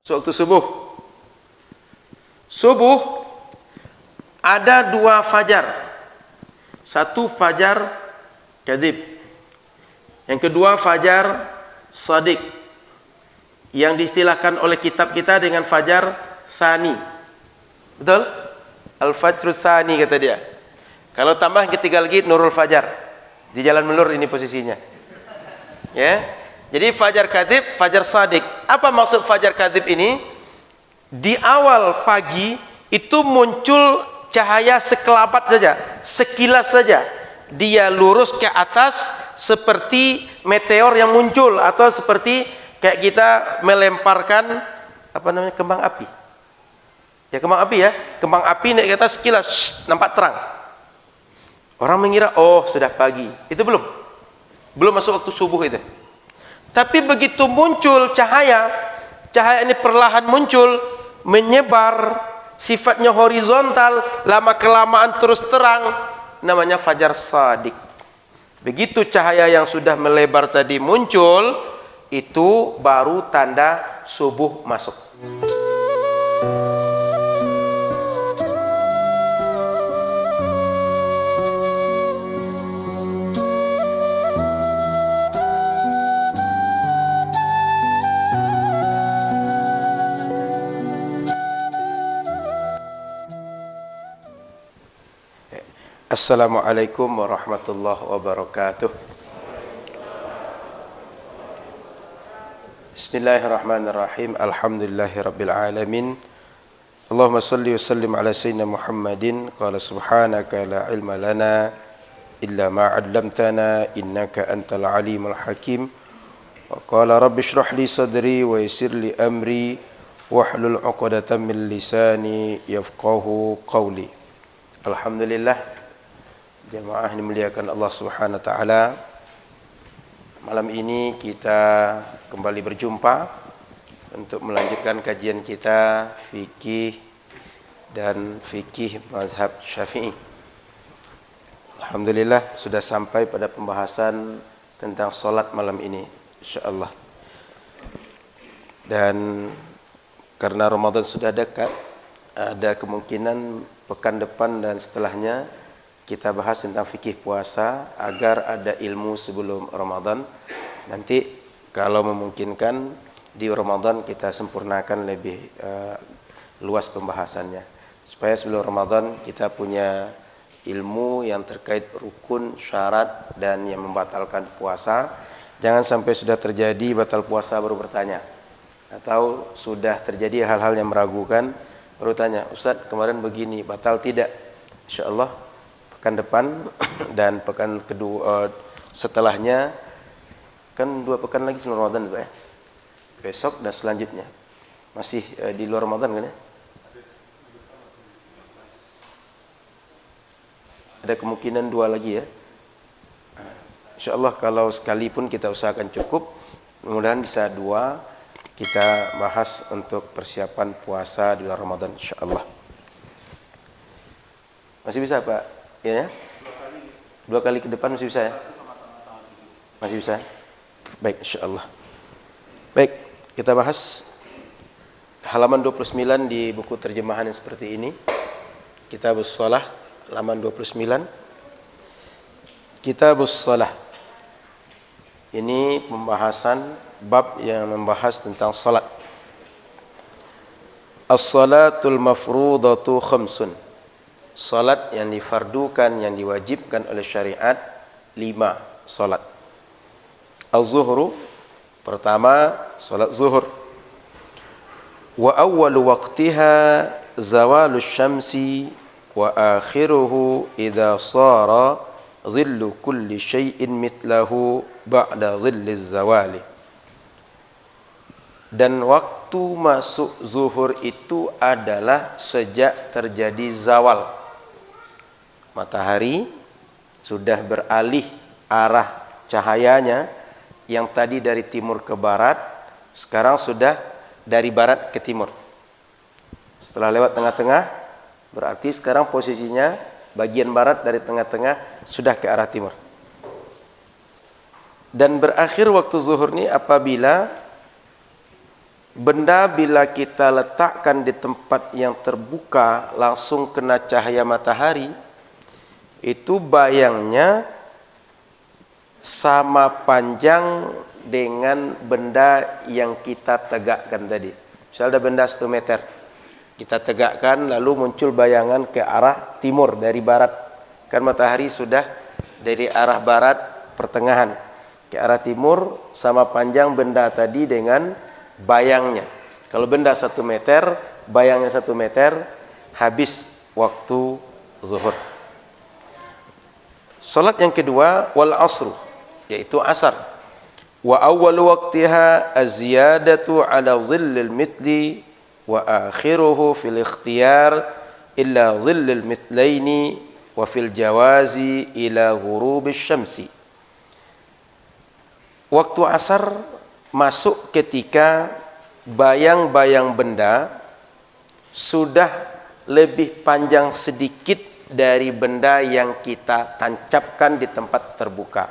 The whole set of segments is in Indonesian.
Waktu subuh. Subuh ada dua fajar. Satu fajar kadzib. Yang kedua fajar shadiq. Yang diistilahkan oleh kitab kita dengan fajar tsani. Betul? Al-fajrus tsani kata dia. Kalau tambah ketiga lagi nurul fajar. Di jalan Melur ini posisinya. Ya. Jadi fajar kadzib, fajar shadiq. Apa maksud fajar kadzib ini? Di awal pagi itu muncul cahaya sekelabat saja, sekilas saja. Dia lurus ke atas seperti meteor yang muncul, atau seperti kayak kita melemparkan kembang api. Ya, kembang api ya. Kembang api naik ke atas sekilas, nampak terang. Orang mengira, oh sudah pagi. Itu belum masuk waktu subuh itu. Tapi begitu muncul cahaya ini perlahan muncul, menyebar, sifatnya horizontal, lama-kelamaan terus terang, namanya fajar shadiq. Begitu cahaya yang sudah melebar tadi muncul, itu baru tanda subuh masuk. Assalamualaikum warahmatullahi wabarakatuh. Bismillahirrahmanirrahim. Alhamdulillahirabbil alamin. Allahumma shalli wa sallim ala sayyidina Muhammadin. Qala subhanaka la ilma lana illa ma 'allamtana innaka antal alimul hakim. Wa qala rabbi shrah li sadri wa yassir li amri wahlul 'uqdatam min lisani yafqahu qawli. Alhamdulillah, jamaah yang dimuliakan Allah Subhanahu wa taala. Malam ini kita kembali berjumpa untuk melanjutkan kajian kita fikih dan fikih mazhab Syafi'i. Alhamdulillah sudah sampai pada pembahasan tentang salat malam ini insyaallah. Dan karena Ramadan sudah dekat, ada kemungkinan pekan depan dan setelahnya kita bahas tentang fikih puasa agar ada ilmu sebelum Ramadan. Nanti kalau memungkinkan di Ramadan kita sempurnakan lebih luas pembahasannya, supaya sebelum Ramadan kita punya ilmu yang terkait rukun, syarat, dan yang membatalkan puasa. Jangan sampai sudah terjadi batal puasa baru bertanya, atau sudah terjadi hal-hal yang meragukan baru tanya, Ustaz kemarin begini, batal tidak? Insyaallah pekan depan dan pekan kedua setelahnya, kan 2 pekan lagi sebelum Ramadan ya. Besok dan selanjutnya masih di luar Ramadan kan ya? Ada kemungkinan 2 lagi ya. Insyaallah kalau sekalipun kita usahakan cukup, mudah-mudahan bisa 2 kita bahas untuk persiapan puasa di luar Ramadan insyaallah. Masih bisa Pak? Ya, 2 kali ke depan masih bisa ya? Masih bisa? Baik, insyaallah. Baik, kita bahas halaman 29 di buku terjemahan yang seperti ini. Kitabus Shalah, halaman 29. Kitabus Shalah. Ini pembahasan bab yang membahas tentang salat. As-salatul mafrudatu khamsun. Salat yang difardukan, yang diwajibkan oleh syariat 5 salat. Az-zuhru, pertama salat zuhur. Wa awwalu waqtiha zawalus syamsi wa akhiruhu idza sara dhillu kulli syai'in mithlahu ba'da dhilliz zawali. Dan waktu masuk zuhur itu adalah sejak terjadi zawal. Matahari sudah beralih arah cahayanya, yang tadi dari timur ke barat, sekarang sudah dari barat ke timur. Setelah lewat tengah-tengah, berarti sekarang posisinya bagian barat dari tengah-tengah sudah ke arah timur. Dan berakhir waktu zuhur ini apabila benda bila kita letakkan di tempat yang terbuka langsung kena cahaya matahari, itu bayangnya sama panjang dengan benda yang kita tegakkan tadi. Misalnya ada benda 1 meter, kita tegakkan lalu muncul bayangan ke arah timur dari barat. Kan matahari sudah dari arah barat pertengahan ke arah timur, sama panjang benda tadi dengan bayangnya. Kalau benda 1 meter, bayangnya 1 meter, habis waktu zuhur. Salat yang kedua, wal asru, yaitu asar. Wa awwal waqtiha az-ziyadatu ala dhillil mithli wa akhiruhu fil ikhtiyar illa dhillil mithlaini wa fil jawazi ila ghurubish syamsi. Waktu asar masuk ketika bayang-bayang benda sudah lebih panjang sedikit dari benda yang kita tancapkan di tempat terbuka.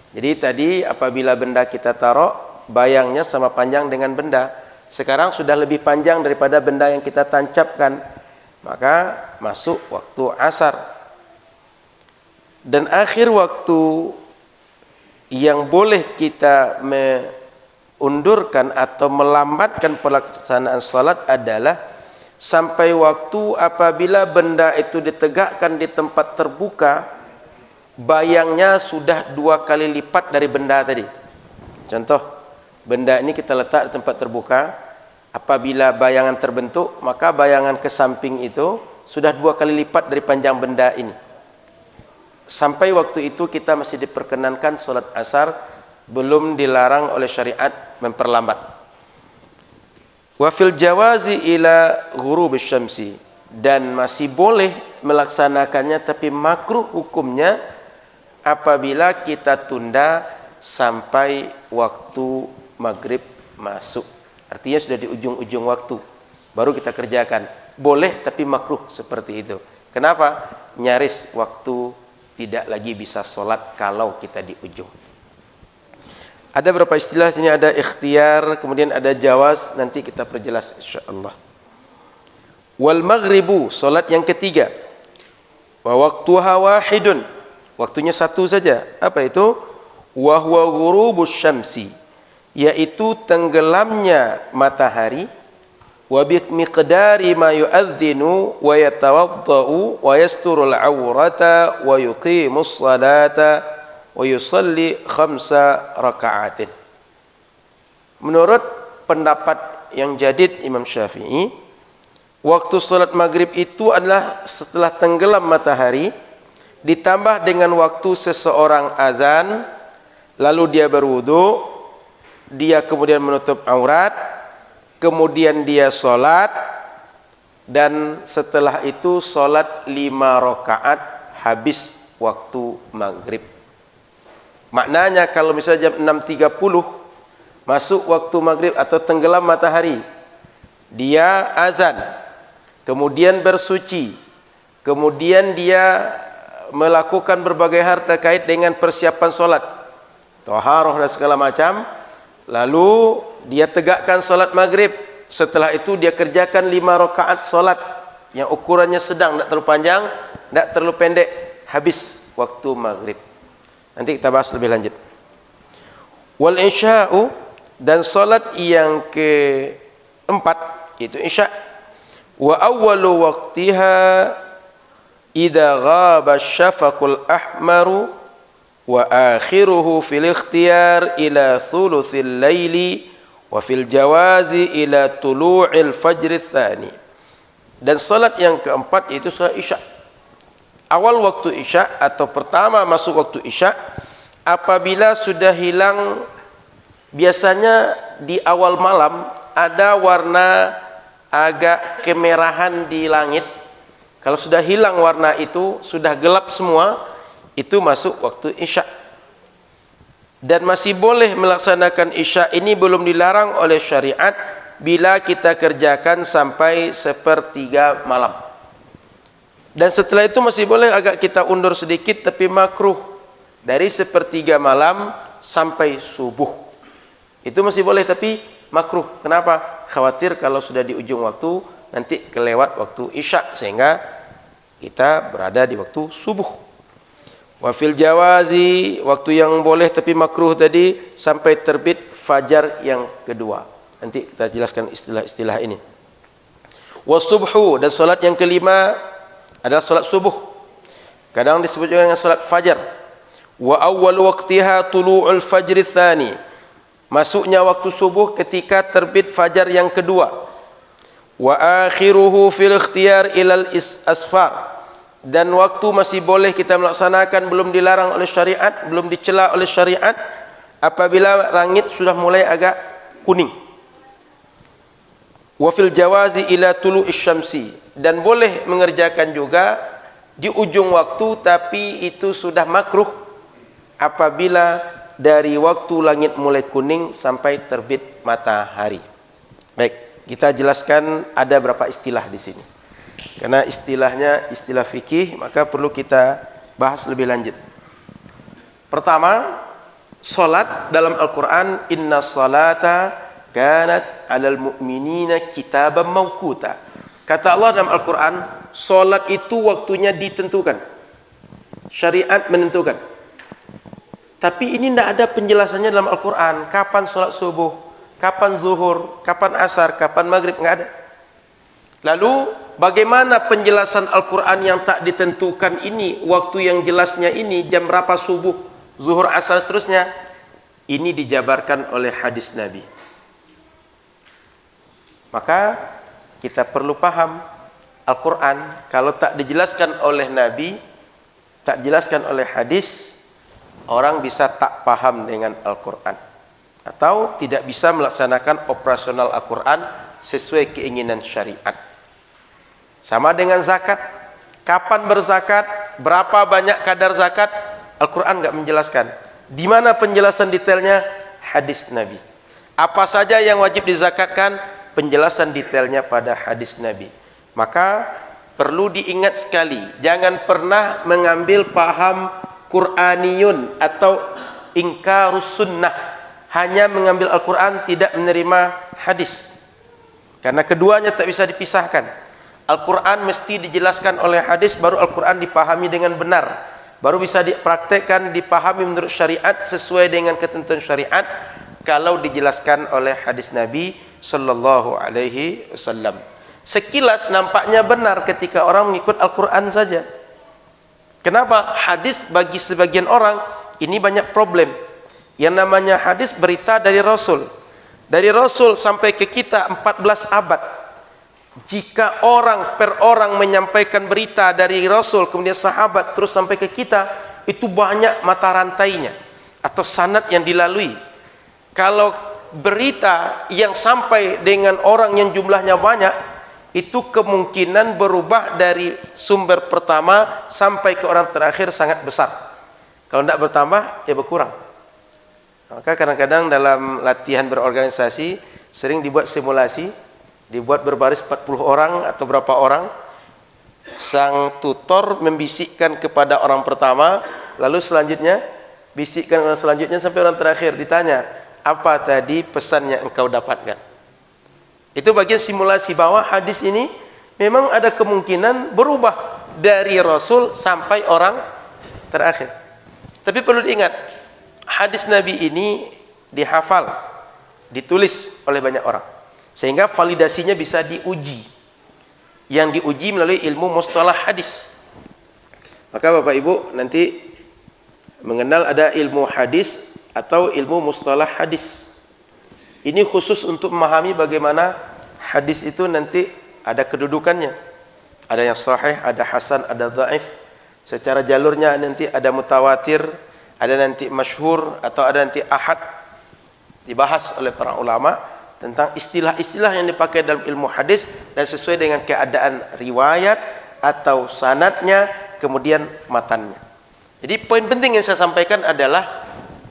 Jadi tadi apabila benda kita taruh, bayangnya sama panjang dengan benda. Sekarang sudah lebih panjang daripada benda yang kita tancapkan. Maka masuk waktu asar. Dan akhir waktu yang boleh kita undurkan atau melambatkan pelaksanaan salat adalah sampai waktu apabila benda itu ditegakkan di tempat terbuka, bayangnya sudah 2 kali lipat dari benda tadi. Contoh, benda ini kita letak di tempat terbuka, apabila bayangan terbentuk, maka bayangan ke samping itu sudah 2 kali lipat dari panjang benda ini. Sampai waktu itu kita masih diperkenankan salat asar, belum dilarang oleh syariat memperlambat. Wa fil jawazi ila ghurubish syamsi, dan masih boleh melaksanakannya tapi makruh hukumnya apabila kita tunda sampai waktu maghrib masuk. Artinya sudah di ujung-ujung waktu baru kita kerjakan. Boleh tapi makruh seperti itu. Kenapa? Nyaris waktu tidak lagi bisa sholat kalau kita di ujung. Ada beberapa istilah sini, ada ikhtiyar, kemudian ada jawaz, nanti kita perjelas insyaallah. Wal maghribu, salat yang ketiga. Wa waqtuha wahidun, waktunya satu saja. Apa itu? Wa huwa ghurubus syamsi, yaitu tenggelamnya matahari. Wa bi miqdari ma yu'adhdhinu wa yatawaddau wa yasturul awrata wa yuqimus salata wa yusalli 5 raka'atin. Menurut pendapat yang jadid Imam Syafi'i, waktu salat maghrib itu adalah setelah tenggelam matahari ditambah dengan waktu seseorang azan, lalu dia berwudu, dia kemudian menutup aurat, kemudian dia salat, dan setelah itu salat 5 rakaat, habis waktu maghrib. Maknanya kalau misalnya jam 6.30 masuk waktu maghrib atau tenggelam matahari, dia azan, kemudian bersuci, kemudian dia melakukan berbagai hal terkait dengan persiapan solat, taharah dan segala macam, lalu dia tegakkan solat maghrib. Setelah itu dia kerjakan 5 rakaat solat yang ukurannya sedang, tidak terlalu panjang, tidak terlalu pendek, habis waktu maghrib. Nanti kita bahas lebih lanjut. Wal isya'u, dan salat yang keempat yaitu isya'. Wa awwalu waqtiha idza ghaba asy-syafaqul ahmaru wa akhiruhu fil ikhtiyar ila thuluthil laili wa fil jawazi ila tulu'il fajr tsani. Dan salat yang keempat yaitu salat isya'. Awal waktu isya' atau pertama masuk waktu isya' apabila sudah hilang, biasanya di awal malam ada warna agak kemerahan di langit. Kalau sudah hilang warna itu, sudah gelap semua, itu masuk waktu isya'. Dan masih boleh melaksanakan isya' ini, belum dilarang oleh syariat bila kita kerjakan sampai 1/3 malam. Dan setelah itu masih boleh agak kita undur sedikit, tapi makruh dari 1/3 malam sampai subuh. Itu masih boleh, tapi makruh. Kenapa? Khawatir kalau sudah di ujung waktu nanti kelewat waktu isya sehingga kita berada di waktu subuh. Wa fil jawazi, waktu yang boleh tapi makruh tadi sampai terbit fajar yang kedua. Nanti kita jelaskan istilah-istilah ini. Wa subhu, dan salat yang kelima adalah salat subuh. Kadang disebut juga dengan salat fajar. Wa awwal waqtiha tulu'ul fajri tsani, masuknya waktu subuh ketika terbit fajar yang kedua. Wa akhiruhu fil ikhtiyar ilal asfar, dan waktu masih boleh kita melaksanakan, belum dilarang oleh syariat, belum dicela oleh syariat, apabila langit sudah mulai agak kuning. Wa fil jawazi ila tulu'is syamsi, dan boleh mengerjakan juga di ujung waktu, tapi itu sudah makruh apabila dari waktu langit mulai kuning sampai terbit matahari. Baik, kita jelaskan ada berapa istilah di sini. Karena istilahnya istilah fikih, maka perlu kita bahas lebih lanjut. Pertama, salat dalam Al-Qur'an, inna salata kanat 'alal mu'minina kitaban mawquta. Kata Allah dalam Al-Qur'an, salat itu waktunya ditentukan. Syariat menentukan. Tapi ini tidak ada penjelasannya dalam Al-Quran. Kapan sholat subuh, kapan zuhur, kapan asar, kapan maghrib, enggak ada. Lalu bagaimana penjelasan Al-Quran yang tak ditentukan ini, waktu yang jelasnya ini, jam berapa subuh, zuhur, asar, seterusnya. Ini dijabarkan oleh hadis Nabi. Maka kita perlu paham Al-Quran kalau tak dijelaskan oleh Nabi, tak dijelaskan oleh hadis, orang bisa tak paham dengan Al-Quran, atau tidak bisa melaksanakan operasional Al-Quran sesuai keinginan syariat. Sama dengan zakat. Kapan berzakat, berapa banyak kadar zakat, Al-Quran enggak menjelaskan. Di mana penjelasan detailnya? Hadis Nabi. Apa saja yang wajib dizakatkan, penjelasan detailnya pada hadis Nabi. Maka perlu diingat sekali, jangan pernah mengambil paham Qur'aniyun atau ingkarus sunnah, hanya mengambil Al-Quran, tidak menerima hadis. Karena keduanya tak bisa dipisahkan. Al-Quran mesti dijelaskan oleh hadis, baru Al-Quran dipahami dengan benar, baru bisa dipraktekkan, dipahami menurut syariat sesuai dengan ketentuan syariat, kalau dijelaskan oleh hadis Nabi sallallahu alaihi wasallam. Sekilas nampaknya benar ketika orang mengikut Al-Quran saja. Kenapa? Hadis bagi sebagian orang ini banyak problem. Yang namanya hadis berita dari Rasul. Dari Rasul sampai ke kita 14 abad. Jika orang per orang menyampaikan berita dari Rasul, kemudian sahabat, terus sampai ke kita, itu banyak mata rantainya atau sanad yang dilalui. Kalau berita yang sampai dengan orang yang jumlahnya banyak, itu kemungkinan berubah dari sumber pertama sampai ke orang terakhir sangat besar. Kalau tidak bertambah, ya berkurang. Maka kadang-kadang dalam latihan berorganisasi sering dibuat simulasi, dibuat berbaris 40 orang atau berapa orang. Sang tutor membisikkan kepada orang pertama, lalu selanjutnya bisikkan orang selanjutnya sampai orang terakhir. Ditanya, apa tadi pesan yang engkau dapatkan? Itu bagian simulasi bahwa hadis ini memang ada kemungkinan berubah dari Rasul sampai orang terakhir. Tapi perlu diingat, hadis Nabi ini dihafal, ditulis oleh banyak orang, sehingga validasinya bisa diuji. Yang diuji melalui ilmu mustalah hadis. Maka Bapak Ibu nanti mengenal ada ilmu hadis atau ilmu mustalah hadis. Ini khusus untuk memahami bagaimana hadis itu nanti ada kedudukannya. Ada yang sahih, ada hasan, ada dhaif. Secara jalurnya nanti ada mutawatir, ada nanti masyhur, atau ada nanti ahad. Dibahas oleh para ulama tentang istilah-istilah yang dipakai dalam ilmu hadis dan sesuai dengan keadaan riwayat atau sanadnya, kemudian matannya. Jadi poin penting yang saya sampaikan adalah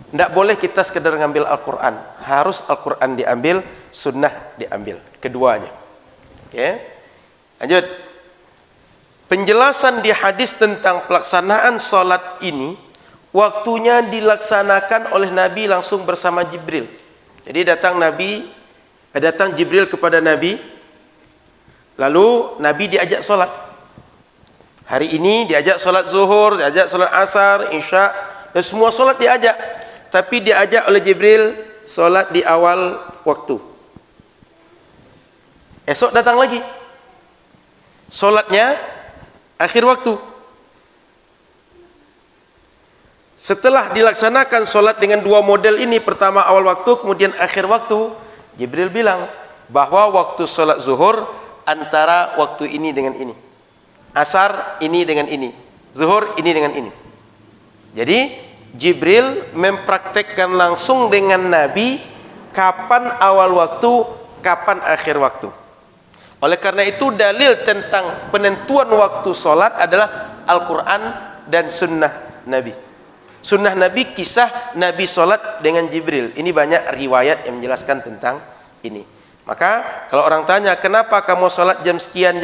tidak boleh kita sekedar ngambil Al-Quran, harus Al-Quran diambil, sunnah diambil, keduanya. Oke, lanjut. Penjelasan di hadis tentang pelaksanaan sholat ini, waktunya dilaksanakan oleh Nabi langsung bersama Jibril. Jadi datang Nabi Datang Jibril kepada Nabi, lalu Nabi diajak solat. Hari ini diajak solat zuhur, diajak solat asar, isya, dan semua solat diajak. Tapi diajak oleh Jibril solat di awal waktu. Esok datang lagi, solatnya akhir waktu. Setelah dilaksanakan solat dengan dua model ini, pertama awal waktu, kemudian akhir waktu, Jibril bilang bahwa waktu solat zuhur antara waktu ini dengan ini, asar ini dengan ini, zuhur ini dengan ini. Jadi Jibril mempraktekkan langsung dengan Nabi kapan awal waktu, kapan akhir waktu. Oleh karena itu dalil tentang penentuan waktu solat adalah Al-Quran dan sunnah Nabi. Sunnah Nabi, kisah Nabi solat dengan Jibril. Ini banyak riwayat yang menjelaskan tentang ini. Maka kalau orang tanya, kenapa kamu solat jam sekian,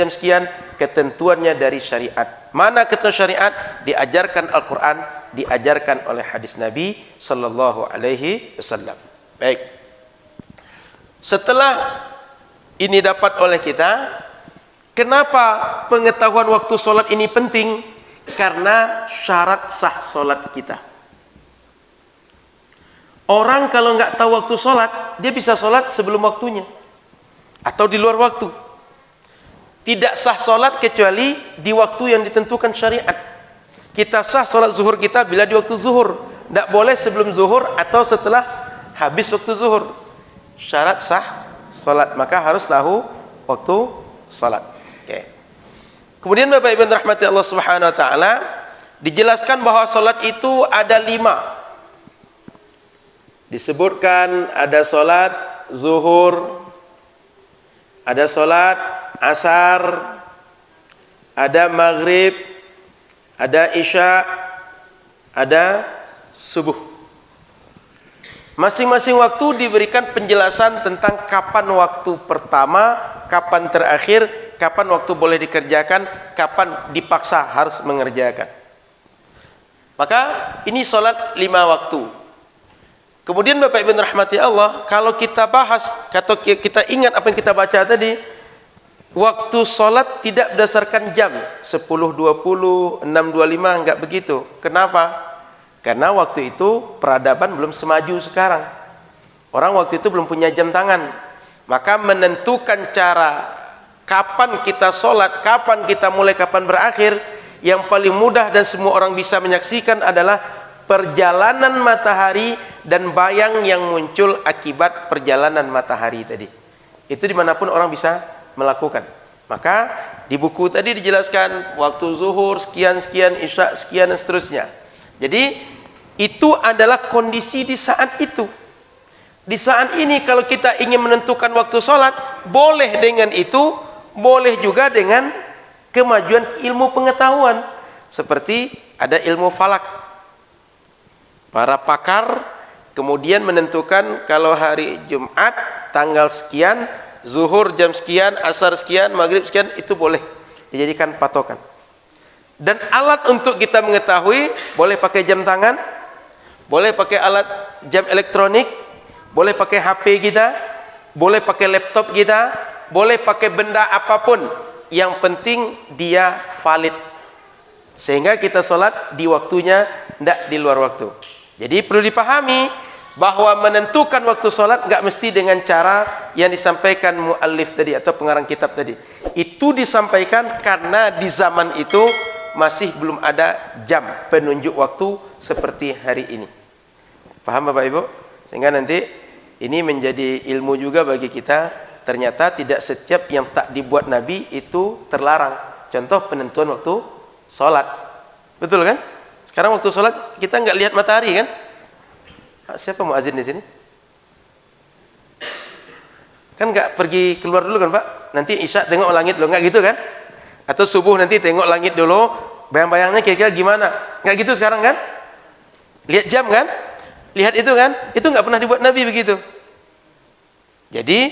ketentuannya dari syariat. Mana ketentuan syariat? Diajarkan Al-Quran, diajarkan oleh hadis Nabi Sallallahu Alaihi Wasallam. Baik. Setelah ini dapat oleh kita, kenapa pengetahuan waktu solat ini penting? Karena syarat sah solat kita. Orang kalau nggak tahu waktu solat, dia bisa solat sebelum waktunya atau di luar waktu. Tidak sah solat kecuali di waktu yang ditentukan syariat. Kita sah solat zuhur kita bila di waktu zuhur. Tidak boleh sebelum zuhur atau setelah habis waktu zuhur. Syarat sah solat, maka harus tahu waktu solat. Okay. Kemudian Bapak Ibu rahmati Allah Subhanahu Wa Taala, dijelaskan bahwa solat itu ada 5. Disebutkan ada solat zuhur, ada solat asar, ada maghrib, ada isya, ada subuh. Masing-masing waktu diberikan penjelasan tentang kapan waktu pertama, kapan terakhir, kapan waktu boleh dikerjakan, kapan dipaksa harus mengerjakan. Maka ini solat 5 waktu. Kemudian Bapak Ibu rahmati Allah, kalau kita bahas, atau kita ingat apa yang kita baca tadi, waktu solat tidak berdasarkan jam 10.20, 6.25, enggak begitu. Kenapa? Karena waktu itu peradaban belum semaju sekarang. Orang waktu itu belum punya jam tangan. Maka menentukan cara kapan kita solat, kapan kita mulai, kapan berakhir, yang paling mudah dan semua orang bisa menyaksikan adalah perjalanan matahari dan bayang yang muncul akibat perjalanan matahari tadi. Itu dimanapun orang bisa melakukan. Maka di buku tadi dijelaskan waktu zuhur sekian, isya sekian dan seterusnya. Jadi itu adalah kondisi di saat itu. Di saat ini kalau kita ingin menentukan waktu sholat, boleh dengan itu, boleh juga dengan kemajuan ilmu pengetahuan. Seperti ada ilmu falak. Para pakar kemudian menentukan kalau hari Jumat tanggal sekian, zuhur jam sekian, asar sekian, maghrib sekian, itu boleh dijadikan patokan. Dan alat untuk kita mengetahui, boleh pakai jam tangan, boleh pakai alat jam elektronik, boleh pakai HP kita, boleh pakai laptop kita, boleh pakai benda apapun, yang penting dia valid, sehingga kita sholat di waktunya, tidak di luar waktu. Jadi perlu dipahami bahwa menentukan waktu sholat nggak mesti dengan cara yang disampaikan muallif tadi atau pengarang kitab tadi. Itu disampaikan karena di zaman itu masih belum ada jam penunjuk waktu seperti hari ini. Paham Bapak Ibu? Sehingga nanti ini menjadi ilmu juga bagi kita. Ternyata tidak setiap yang tak dibuat Nabi itu terlarang. Contoh penentuan waktu sholat. Betul kan? Sekarang waktu sholat kita nggak lihat matahari kan? Siapa muazin di sini? Kan nggak pergi keluar dulu kan Pak? Nanti isya tengok langit dulu, nggak gitu kan? Atau subuh nanti tengok langit dulu, bayang-bayangnya kira-kira gimana? Nggak gitu sekarang kan? Lihat jam kan? Lihat itu kan? Itu nggak pernah dibuat Nabi begitu. Jadi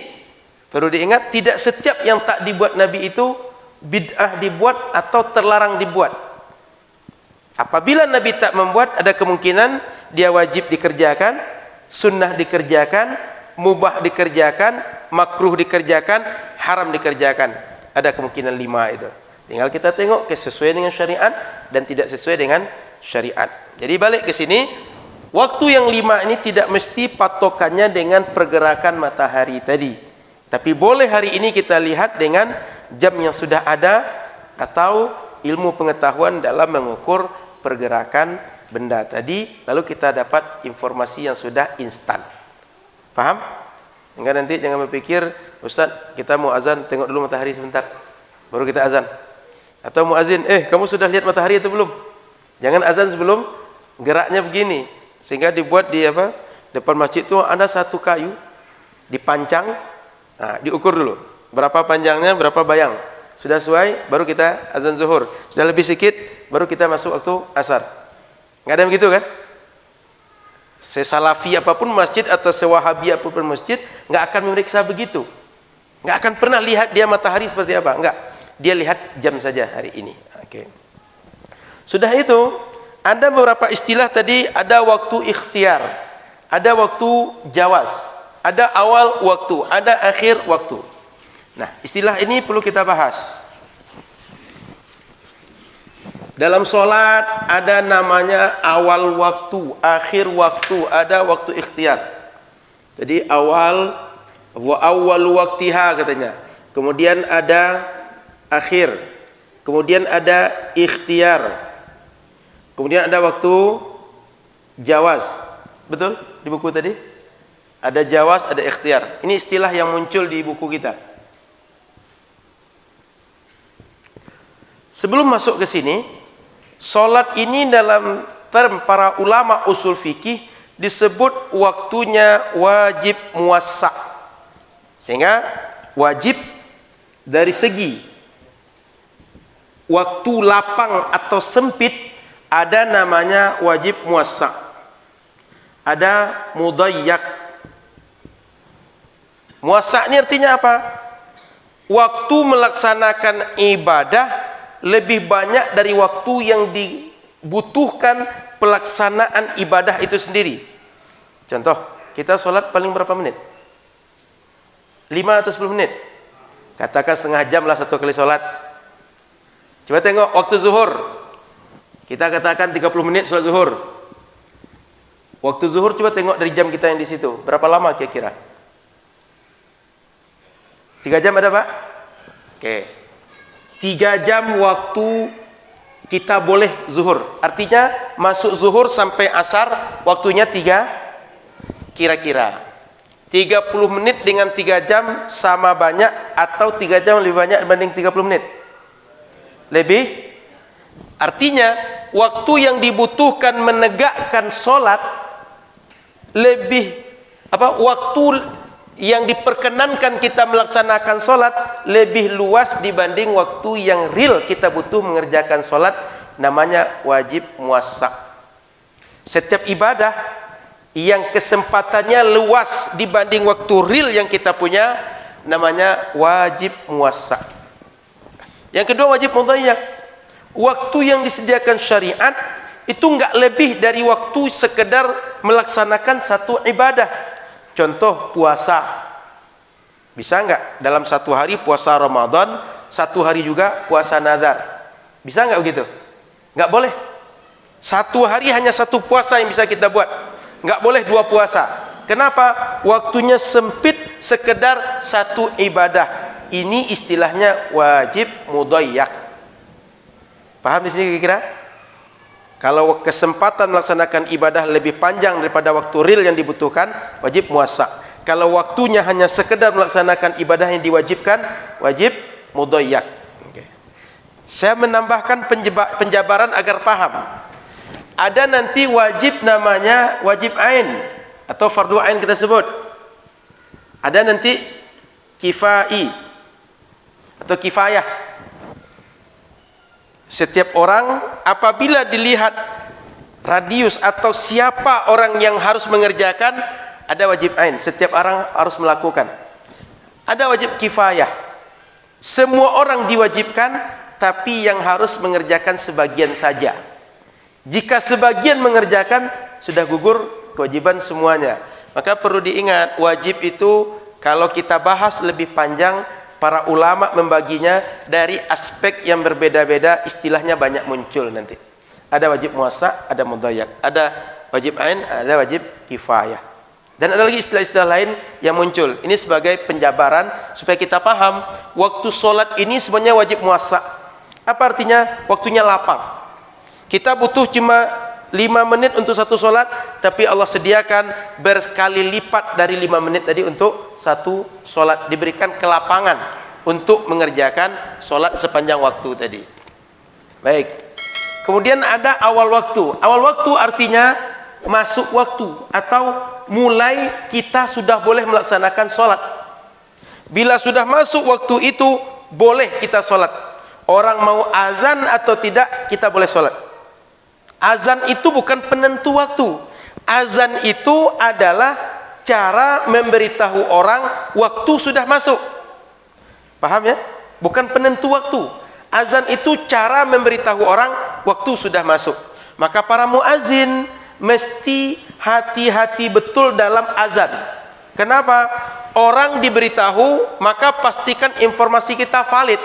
perlu diingat, tidak setiap yang tak dibuat Nabi itu bid'ah dibuat atau terlarang dibuat. Apabila Nabi tak membuat, ada kemungkinan dia wajib dikerjakan, sunnah dikerjakan, mubah dikerjakan, makruh dikerjakan, haram dikerjakan. Ada kemungkinan 5 itu. Tinggal kita tengok sesuai dengan syariat dan tidak sesuai dengan syariat. Jadi balik ke sini, waktu yang 5 ini tidak mesti patokannya dengan pergerakan matahari tadi. Tapi boleh hari ini kita lihat dengan jam yang sudah ada atau ilmu pengetahuan dalam mengukur pergerakan benda tadi, lalu kita dapat informasi yang sudah instan. Paham? Enggak, nanti jangan berpikir, Ustaz, kita mau azan, tengok dulu matahari sebentar, baru kita azan. Atau muazin, kamu sudah lihat matahari atau belum? Jangan azan sebelum geraknya begini. Sehingga dibuat di depan masjid itu ada satu kayu dipancang, diukur dulu berapa panjangnya, berapa bayang. Sudah sesuai, baru kita azan zuhur. Sudah lebih sedikit, baru kita masuk waktu asar. Enggak ada begitu kan? Sesalafi apapun masjid atau sewahabi apapun masjid enggak akan memeriksa begitu. Enggak akan pernah lihat dia matahari seperti apa, enggak. Dia lihat jam saja hari ini. Oke. Sudah itu, ada beberapa istilah tadi, ada waktu ikhtiar, ada waktu jawaz, ada awal waktu, ada akhir waktu. Nah, istilah ini perlu kita bahas. Dalam sholat ada namanya awal waktu, akhir waktu, ada waktu ikhtiar. Jadi awal, wa awwalu waqtiha katanya. Kemudian ada akhir. Kemudian ada ikhtiar. Kemudian ada waktu jawaz. Betul di buku tadi? Ada jawaz, ada ikhtiar. Ini istilah yang muncul di buku kita. Sebelum masuk ke sini, salat ini dalam term para ulama usul fikih disebut waktunya wajib muwassa'. Sehingga wajib dari segi waktu lapang atau sempit ada namanya wajib muwassa'. Ada mudayyak. Muwassa' ini artinya apa? Waktu melaksanakan ibadah lebih banyak dari waktu yang dibutuhkan pelaksanaan ibadah itu sendiri. Contoh, kita sholat paling berapa menit? 5 atau 10 menit? Katakan setengah jam lah satu kali sholat. Coba tengok waktu zuhur. Kita katakan 30 menit sholat zuhur. Waktu zuhur coba tengok dari jam kita yang di situ. Berapa lama kira-kira? 3 jam ada, Pak? Oke. 3 jam waktu kita boleh zuhur. Artinya masuk zuhur sampai asar waktunya 3 kira-kira. 30 menit dengan 3 jam sama banyak atau 3 jam lebih banyak dibanding 30 menit? Lebih. Artinya waktu yang dibutuhkan menegakkan sholat lebih waktu yang diperkenankan kita melaksanakan sholat lebih luas dibanding waktu yang real kita butuh mengerjakan sholat, namanya wajib muwassa'. Setiap ibadah yang kesempatannya luas dibanding waktu real yang kita punya namanya wajib muwassa'. Yang kedua wajib mudayyak. Waktu yang disediakan syariat itu enggak lebih dari waktu sekedar melaksanakan satu ibadah. Contoh puasa. Bisa enggak dalam satu hari puasa Ramadan, satu hari juga puasa nazar? Bisa enggak begitu? Enggak boleh. Satu hari hanya satu puasa yang bisa kita buat. Enggak boleh 2 puasa. Kenapa? Waktunya sempit sekedar satu ibadah. Ini istilahnya wajib mudayyak. Paham di sini kira-kira? Kalau kesempatan melaksanakan ibadah lebih panjang daripada waktu real yang dibutuhkan, wajib muwassa'. Kalau waktunya hanya sekedar melaksanakan ibadah yang diwajibkan, wajib mudayyak. Okay. Saya menambahkan penjabaran agar paham. Ada nanti wajib namanya wajib ain atau fardu ain kita sebut. Ada nanti kifai atau kifayah. Setiap orang apabila dilihat radius atau siapa orang yang harus mengerjakan, ada wajib ain. Setiap orang harus melakukan. Ada wajib kifayah. Semua orang diwajibkan, tapi yang harus mengerjakan sebagian saja. Jika sebagian mengerjakan, sudah gugur kewajiban semuanya. Maka perlu diingat, wajib itu Kalau kita bahas lebih panjang, para ulama membaginya dari aspek yang berbeda-beda, istilahnya banyak muncul nanti. Ada wajib muwassa', ada mudayyak, ada wajib ain, ada wajib kifayah. Dan ada lagi istilah-istilah lain yang muncul. Ini sebagai penjabaran supaya kita paham, waktu sholat ini sebenarnya wajib muwassa'. Apa artinya? Waktunya lapang. Kita butuh cuma 5 menit untuk satu sholat, tapi Allah sediakan berkali lipat dari 5 menit tadi untuk satu sholat. Diberikan kelapangan untuk mengerjakan sholat sepanjang waktu tadi. Baik. Kemudian ada awal waktu. Awal waktu artinya masuk waktu atau mulai kita sudah boleh melaksanakan sholat. Bila sudah masuk waktu itu, boleh kita sholat. Orang mau azan atau tidak, kita boleh sholat. Azan itu bukan penentu waktu. Azan itu adalah cara memberitahu orang waktu sudah masuk. Paham ya? Bukan penentu waktu. Azan itu cara memberitahu orang waktu sudah masuk. Maka para muazin mesti hati-hati betul dalam azan. Kenapa? Orang diberitahu, maka pastikan informasi kita valid.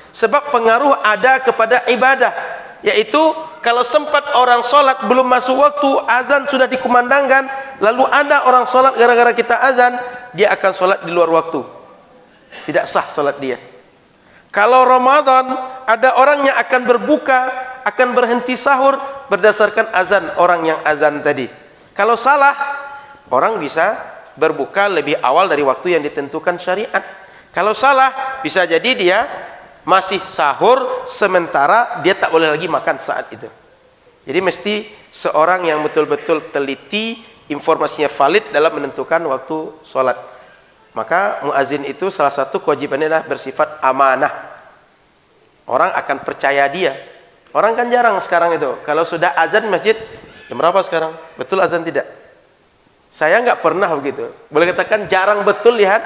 Sebab pengaruh ada kepada ibadah. Yaitu kalau sempat orang sholat belum masuk waktu, azan sudah dikumandangkan, lalu ada orang sholat gara-gara kita azan, dia akan sholat di luar waktu. Tidak sah sholat dia. Kalau Ramadan, ada orang yang akan berbuka, akan berhenti sahur berdasarkan azan orang yang azan tadi. Kalau salah, orang bisa berbuka lebih awal dari waktu yang ditentukan syariat. Kalau salah, bisa jadi dia masih sahur sementara dia tak boleh lagi makan saat itu. Jadi mesti seorang yang betul-betul teliti, informasinya valid dalam menentukan waktu sholat. Maka muazin itu salah satu kewajibannya adalah bersifat amanah. Orang akan percaya dia. Orang kan jarang sekarang itu. Kalau sudah azan masjid, jam berapa sekarang? Betul azan tidak? Saya nggak pernah begitu. Boleh katakan jarang betul lihat.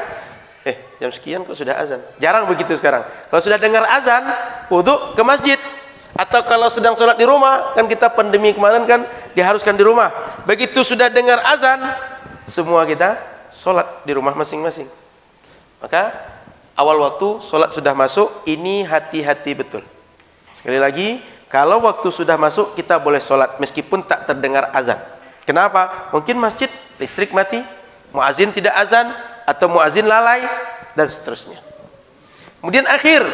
Jam sekian kok sudah azan. Jarang begitu sekarang. Kalau sudah dengar azan, wudu ke masjid. Atau kalau sedang sholat di rumah, kan kita pandemi kemarin kan diharuskan di rumah. Begitu sudah dengar azan, semua kita sholat di rumah masing-masing. Maka awal waktu sholat sudah masuk, ini hati-hati betul. Sekali lagi, kalau waktu sudah masuk, kita boleh sholat meskipun tak terdengar azan. Kenapa? Mungkin masjid listrik mati, muazin tidak azan, atau muazin lalai, dan seterusnya. Kemudian akhir,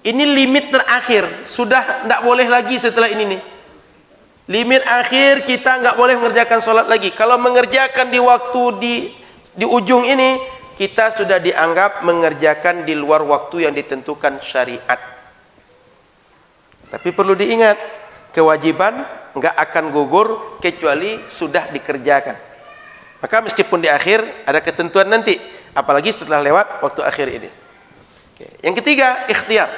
ini limit terakhir, sudah tidak boleh lagi setelah ini nih. Limit akhir, kita nggak boleh mengerjakan sholat lagi. Kalau mengerjakan di waktu di ujung ini, kita sudah dianggap mengerjakan di luar waktu yang ditentukan syariat. Tapi perlu diingat, kewajiban nggak akan gugur kecuali sudah dikerjakan. Maka meskipun di akhir ada ketentuan nanti, apalagi setelah lewat waktu akhir ini. Oke. Yang ketiga, ikhtiar.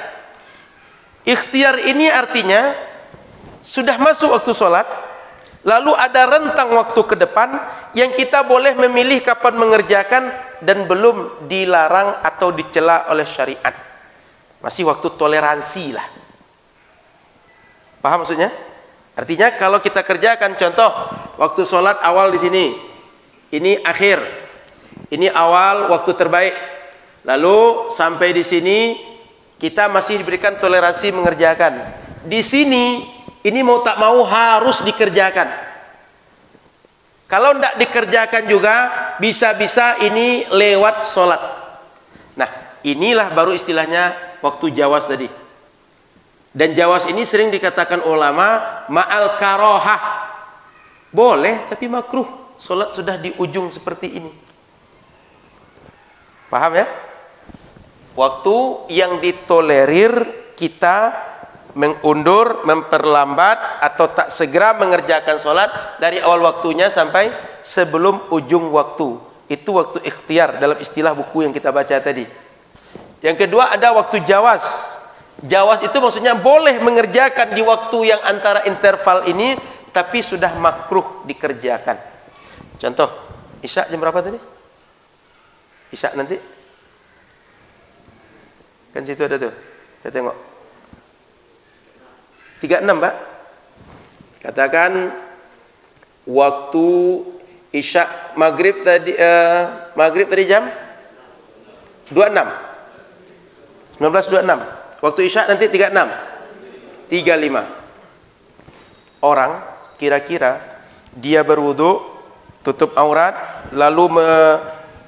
Ikhtiar ini artinya sudah masuk waktu sholat, lalu ada rentang waktu ke depan yang kita boleh memilih kapan mengerjakan dan belum dilarang atau dicela oleh syariat. Masih waktu toleransi lah. Paham maksudnya? Artinya kalau kita kerjakan, contoh waktu sholat awal di sini, ini akhir, ini awal waktu terbaik. Lalu sampai di sini kita masih diberikan toleransi mengerjakan. Di sini ini mau tak mau harus dikerjakan. Kalau tidak dikerjakan juga bisa-bisa ini lewat sholat. Nah, inilah baru istilahnya waktu jawas tadi. Dan jawas ini sering dikatakan ulama ma'al karohah. Boleh tapi makruh. Sholat sudah di ujung seperti ini. Paham ya? Waktu yang ditolerir kita mengundur, memperlambat atau tak segera mengerjakan sholat dari awal waktunya sampai sebelum ujung waktu. Itu waktu ikhtiar dalam istilah buku yang kita baca tadi. Yang kedua ada waktu jawas. Jawas itu maksudnya boleh mengerjakan di waktu yang antara interval ini, tapi sudah makruh dikerjakan. Contoh, Isya jam berapa tadi? Isya nanti? Kan situ ada tuh. Kita tengok. 36, Pak. Katakan waktu Isya maghrib tadi jam 26. 19.26. Waktu Isya nanti 36. 35. Orang kira-kira dia berwudu, tutup aurat, lalu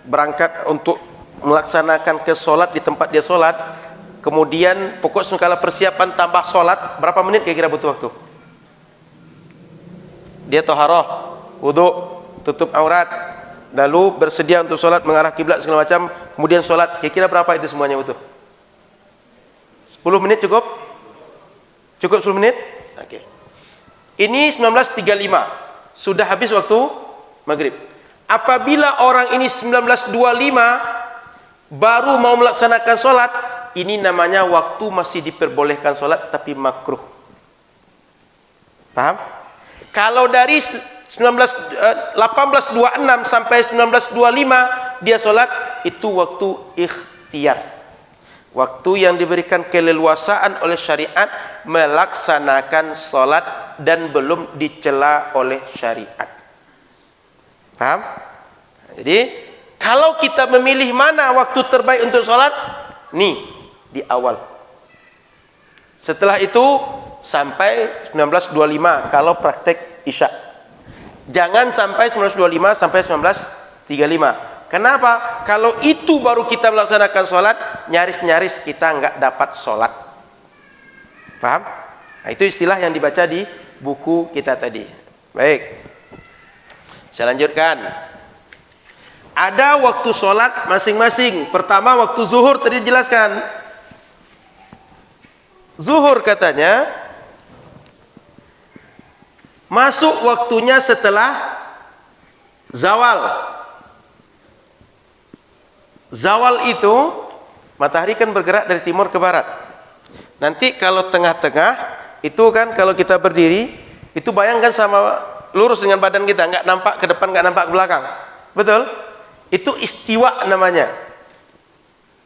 berangkat untuk melaksanakan ke solat di tempat dia solat, kemudian pokok sekala persiapan tambah solat, berapa menit kira-kira butuh waktu? Dia taharah, wudu, tutup aurat, lalu bersedia untuk solat, mengarah kiblat segala macam, kemudian solat, kira-kira berapa itu semuanya butuh? 10 menit cukup? Cukup 10 menit? Oke. Ini 19.35, sudah habis waktu maghrib. Apabila orang ini 19.25 baru mau melaksanakan solat, ini namanya waktu masih diperbolehkan solat tapi makruh. Paham? Kalau dari 18.26 sampai 19.25 dia solat, itu waktu ikhtiar. Waktu yang diberikan keleluasaan oleh syariat melaksanakan solat dan belum dicela oleh syariat. Paham? Jadi kalau kita memilih mana waktu terbaik untuk solat, nih di awal. Setelah itu sampai 19.25 kalau praktek Isya. Jangan sampai 19.25 sampai 19.35. Kenapa? Kalau itu baru kita melaksanakan sholat, nyaris-nyaris kita nggak dapat sholat. Paham? Nah, itu istilah yang dibaca di buku kita tadi. Baik, saya lanjutkan. Ada waktu sholat masing-masing. Pertama waktu zuhur tadi dijelaskan. Zuhur katanya masuk waktunya setelah zawal. Zawal itu matahari kan bergerak dari timur ke barat. Nanti kalau tengah-tengah itu kan kalau kita berdiri itu bayangkan sama lurus dengan badan kita, nggak nampak ke depan, nggak nampak ke belakang. Betul? Itu istiwa namanya.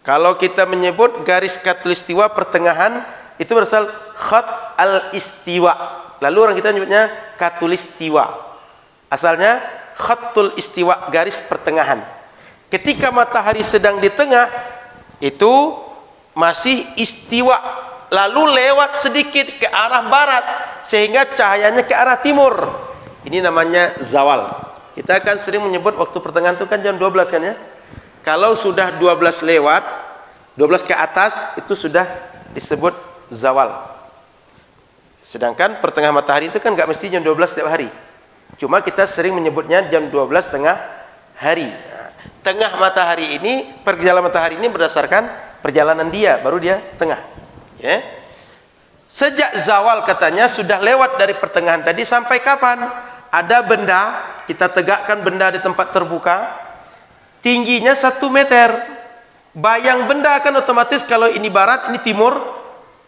Kalau kita menyebut garis khatulistiwa pertengahan, itu berasal khat al-istiwa. Lalu orang kita menyebutnya khatulistiwa. Asalnya khatul istiwa, garis pertengahan. Ketika matahari sedang di tengah, itu masih istiwa, lalu lewat sedikit ke arah barat, sehingga cahayanya ke arah timur. Ini namanya zawal. Kita akan sering menyebut waktu pertengahan itu kan jam 12 kan ya. Kalau sudah 12 lewat, 12 ke atas, itu sudah disebut zawal. Sedangkan pertengahan matahari itu kan nggak mesti jam 12 setiap hari. Cuma kita sering menyebutnya jam 12 tengah hari. Tengah matahari ini, perjalanan matahari ini berdasarkan perjalanan dia, baru dia tengah. Ya. Sejak zawal katanya sudah lewat dari pertengahan tadi sampai kapan? Ada benda, kita tegakkan benda di tempat terbuka, tingginya 1 meter. Bayang benda akan otomatis kalau ini barat, ini timur,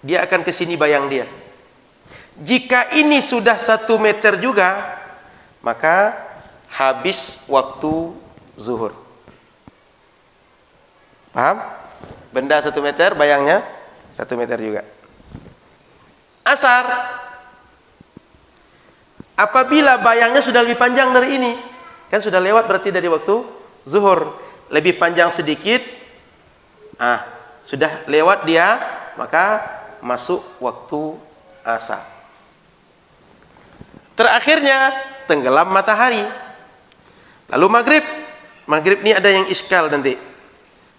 dia akan ke sini bayang dia. Jika ini sudah 1 meter juga, maka habis waktu zuhur. Paham? Benda 1 meter, bayangnya 1 meter juga. Asar. Apabila bayangnya sudah lebih panjang dari ini, kan sudah lewat berarti dari waktu zuhur. Lebih panjang sedikit, sudah lewat dia, maka masuk waktu asar. Terakhirnya tenggelam matahari. Lalu maghrib. Maghrib ini ada yang iskal nanti.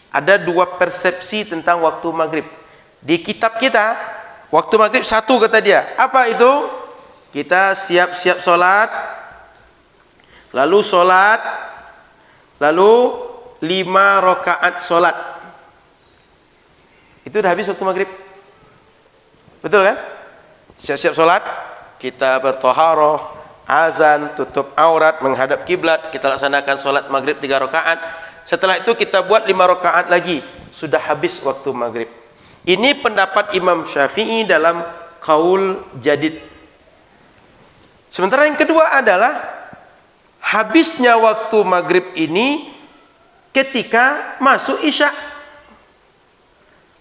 Ada 2 persepsi tentang waktu maghrib. Di kitab kita, waktu maghrib 1 kata dia. Apa itu? Kita siap-siap sholat, lalu sholat, lalu 5 rakaat sholat. Itu udah habis waktu maghrib. Betul kan? Siap-siap sholat, kita bertoharoh, azan, tutup aurat, menghadap kiblat, kita laksanakan sholat maghrib 3 rakaat. Setelah itu kita buat 5 rakaat lagi, sudah habis waktu maghrib. Ini pendapat Imam Syafi'i dalam Qaul Jadid. Sementara yang kedua adalah habisnya waktu maghrib ini ketika masuk Isya.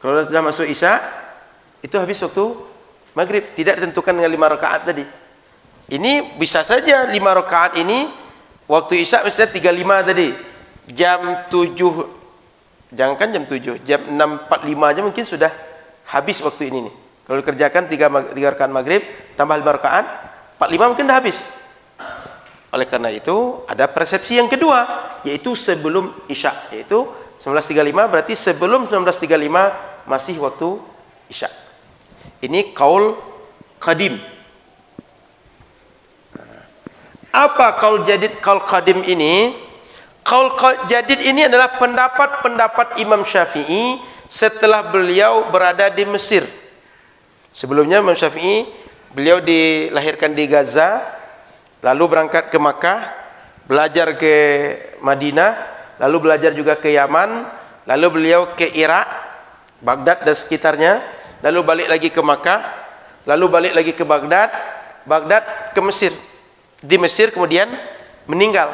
Kalau sudah masuk Isya, itu habis waktu maghrib, tidak ditentukan dengan 5 rakaat tadi. Ini bisa saja 5 rakaat ini waktu Isya misalnya 35 tadi. Jam 7 Jangankan jam 7, jam 6.45 aja mungkin sudah habis waktu ini nih. Kalau dikerjakan 3 rakaat maghrib tambah 5 rakaat, 45 mungkin dah habis. Oleh karena itu ada persepsi yang kedua, yaitu sebelum Isya, yaitu 19.35, berarti sebelum 19.35 masih waktu Isya. Ini qaul qadim. Apa qaul jadid, qaul qadim ini? Qaul jadid ini adalah pendapat-pendapat Imam Syafi'i setelah beliau berada di Mesir. Sebelumnya Imam Syafi'i, beliau dilahirkan di Gaza, lalu berangkat ke Makkah, belajar ke Madinah, lalu belajar juga ke Yaman, lalu beliau ke Irak, Baghdad dan sekitarnya, lalu balik lagi ke Makkah, lalu balik lagi ke Baghdad, Baghdad ke Mesir. Di Mesir kemudian meninggal.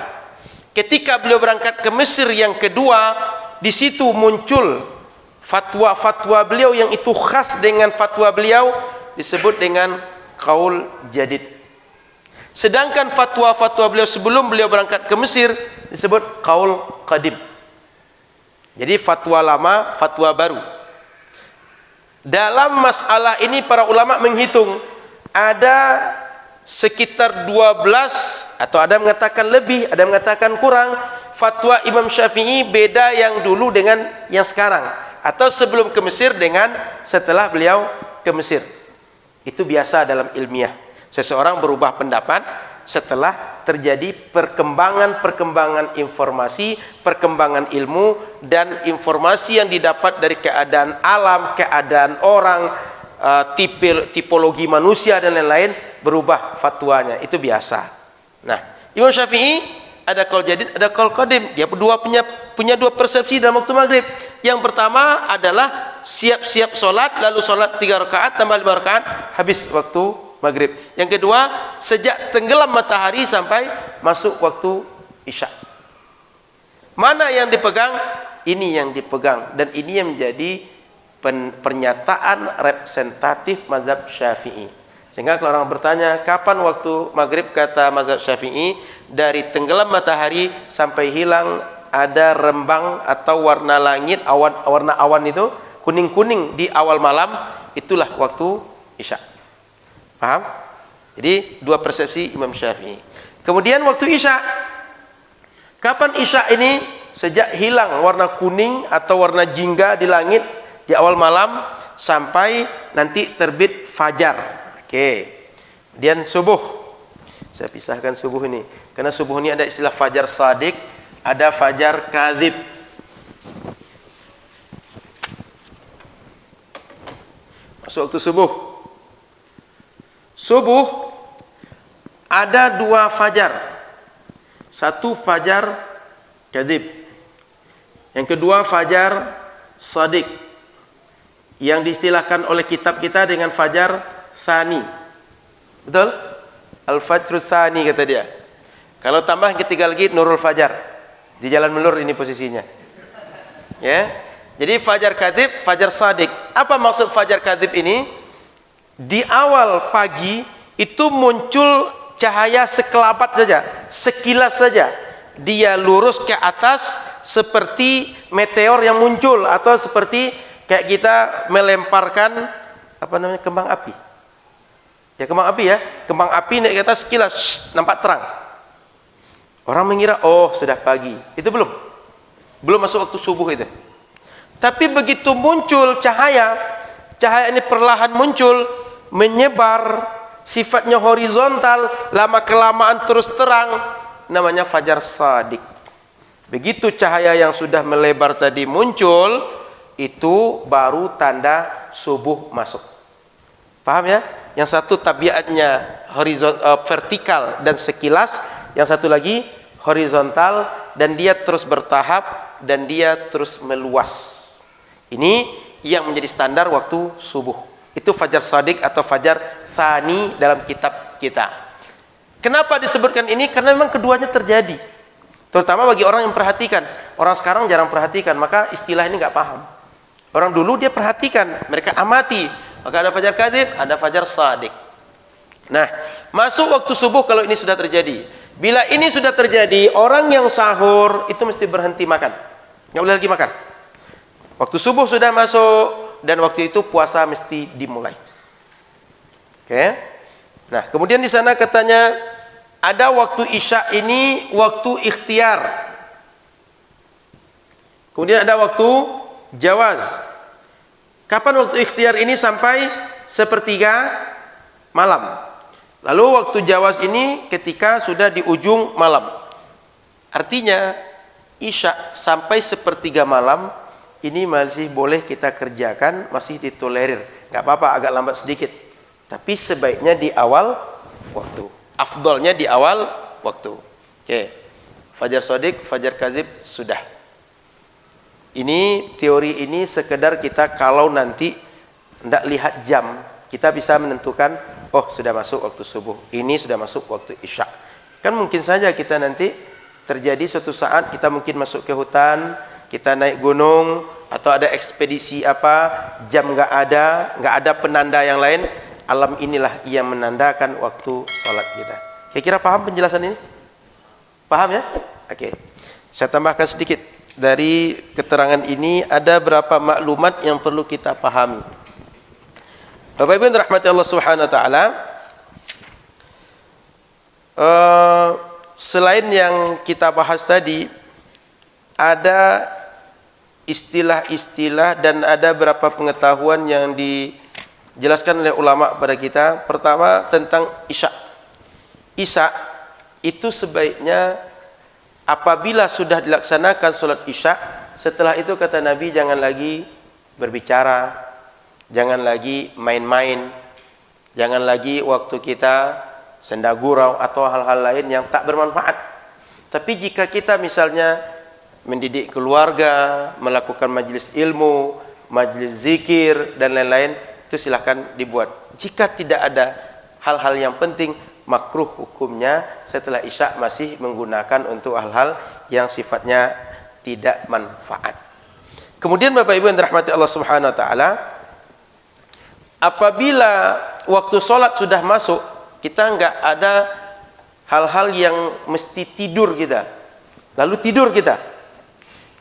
Ketika beliau berangkat ke Mesir yang kedua, di situ muncul fatwa-fatwa beliau yang itu khas dengan fatwa beliau, disebut dengan qaul jadid. Sedangkan fatwa-fatwa beliau sebelum beliau berangkat ke Mesir disebut qaul qadim. Jadi fatwa lama, fatwa baru. Dalam masalah ini para ulama menghitung ada sekitar 12 atau ada yang mengatakan lebih, ada yang mengatakan kurang fatwa Imam Syafi'i beda yang dulu dengan yang sekarang, atau sebelum ke Mesir dengan setelah beliau ke Mesir. Itu biasa dalam ilmiah. Seseorang berubah pendapat setelah terjadi perkembangan informasi, perkembangan ilmu, dan informasi yang didapat dari keadaan alam, keadaan orang, tipologi manusia dan lain-lain, berubah fatwanya. Itu biasa. Nah, Imam Syafi'i ada qaul jadid, ada qaul qadim. Dia punya dua persepsi dalam waktu maghrib. Yang pertama adalah siap-siap solat, lalu solat 3 rakaat tambah 5 rakaat, habis waktu maghrib. Yang kedua, sejak tenggelam matahari sampai masuk waktu Isya. Mana yang dipegang? Ini yang dipegang, dan ini yang menjadi pernyataan representatif mazhab Syafi'i. Sehingga kalau orang bertanya kapan waktu maghrib, kata mazhab Syafi'i, dari tenggelam matahari sampai hilang ada rembang atau warna langit, warna awan itu kuning-kuning di awal malam, itulah waktu Isya. Paham? Jadi dua persepsi Imam Syafi'i. Kemudian waktu Isya, kapan Isya ini? Sejak hilang warna kuning atau warna jingga di langit di awal malam sampai nanti terbit fajar. Oke. Kemudian subuh. Saya pisahkan subuh ini, karena subuh ini ada istilah fajar shadiq, ada fajar kadzib. Masuk waktu subuh. Subuh ada 2 fajar. Satu fajar kadzib. Yang kedua fajar shadiq, yang diistilahkan oleh kitab kita dengan fajar tsani. Betul? Al-Fajrul Tsani kata dia. Kalau tambah yang ketiga lagi Nurul Fajar. Di jalan melur ini posisinya. Ya. Jadi fajar kadzib, fajar shadiq. Apa maksud fajar kadzib ini? Di awal pagi itu muncul cahaya sekelabat saja, sekilas saja. Dia lurus ke atas seperti meteor yang muncul, atau seperti kayak kita melemparkan kembang api. Ya, kembang api ya, kembang api naik ke atas sekilas, nampak terang. Orang mengira, oh sudah pagi. Itu belum masuk waktu subuh itu. Tapi begitu muncul cahaya ini perlahan muncul, menyebar, sifatnya horizontal, lama kelamaan terus terang, namanya fajar shadiq. Begitu cahaya yang sudah melebar tadi muncul, itu baru tanda subuh masuk. Paham ya? Yang satu tabiatnya vertikal dan sekilas, yang satu lagi horizontal, dan dia terus bertahap dan dia terus meluas. Ini yang menjadi standar waktu subuh. Itu fajar shadiq atau fajar tsani dalam kitab kita. Kenapa disebutkan ini? Karena memang keduanya terjadi. Terutama bagi orang yang perhatikan. Orang sekarang jarang perhatikan, maka istilah ini nggak paham. Orang dulu dia perhatikan, mereka amati. Maka ada fajar kadzib, ada fajar shadiq. Nah, masuk waktu subuh kalau ini sudah terjadi. Bila ini sudah terjadi, orang yang sahur itu mesti berhenti makan. Nggak boleh lagi makan. Waktu subuh sudah masuk dan waktu itu puasa mesti dimulai. Oke. Nah, kemudian di sana katanya ada waktu isya ini waktu ikhtiar. Kemudian ada waktu jawaz. Kapan waktu ikhtiar ini sampai sepertiga malam. Lalu waktu jawaz ini ketika sudah di ujung malam. Artinya isya sampai sepertiga malam ini masih boleh kita kerjakan, masih ditolerir. Gak apa-apa agak lambat sedikit. Tapi sebaiknya di awal waktu. Afdolnya di awal waktu. Oke. Fajar shadiq, fajar kazib sudah. Ini teori ini sekedar kita kalau nanti hendak lihat jam, kita bisa menentukan, oh sudah masuk waktu subuh, ini sudah masuk waktu isya. Kan mungkin saja kita nanti terjadi suatu saat kita mungkin masuk ke hutan, kita naik gunung atau ada ekspedisi apa, jam nggak ada penanda yang lain. Alam inilah yang menandakan waktu sholat kita. Kira-kira paham penjelasan ini? Paham ya? Oke. Saya tambahkan sedikit. Dari keterangan ini ada berapa maklumat yang perlu kita pahami. Bapak Ibu yang dirahmati Allah Subhanahu wa taala, selain yang kita bahas tadi, ada istilah-istilah dan ada beberapa pengetahuan yang dijelaskan oleh ulama pada kita. Pertama tentang isya. Isya itu sebaiknya apabila sudah dilaksanakan sholat isya, setelah itu kata Nabi jangan lagi berbicara, jangan lagi main-main, jangan lagi waktu kita senda gurau atau hal-hal lain yang tak bermanfaat. Tapi jika kita misalnya mendidik keluarga, melakukan majelis ilmu, majelis zikir dan lain-lain, itu silahkan dibuat. Jika tidak ada hal-hal yang penting, makruh hukumnya setelah isya masih menggunakan untuk hal-hal yang sifatnya tidak manfaat. Kemudian Bapak Ibu yang dirahmati Allah Subhanahu wa taala, apabila waktu sholat sudah masuk, kita enggak ada hal-hal yang mesti tidur kita. Lalu tidur kita.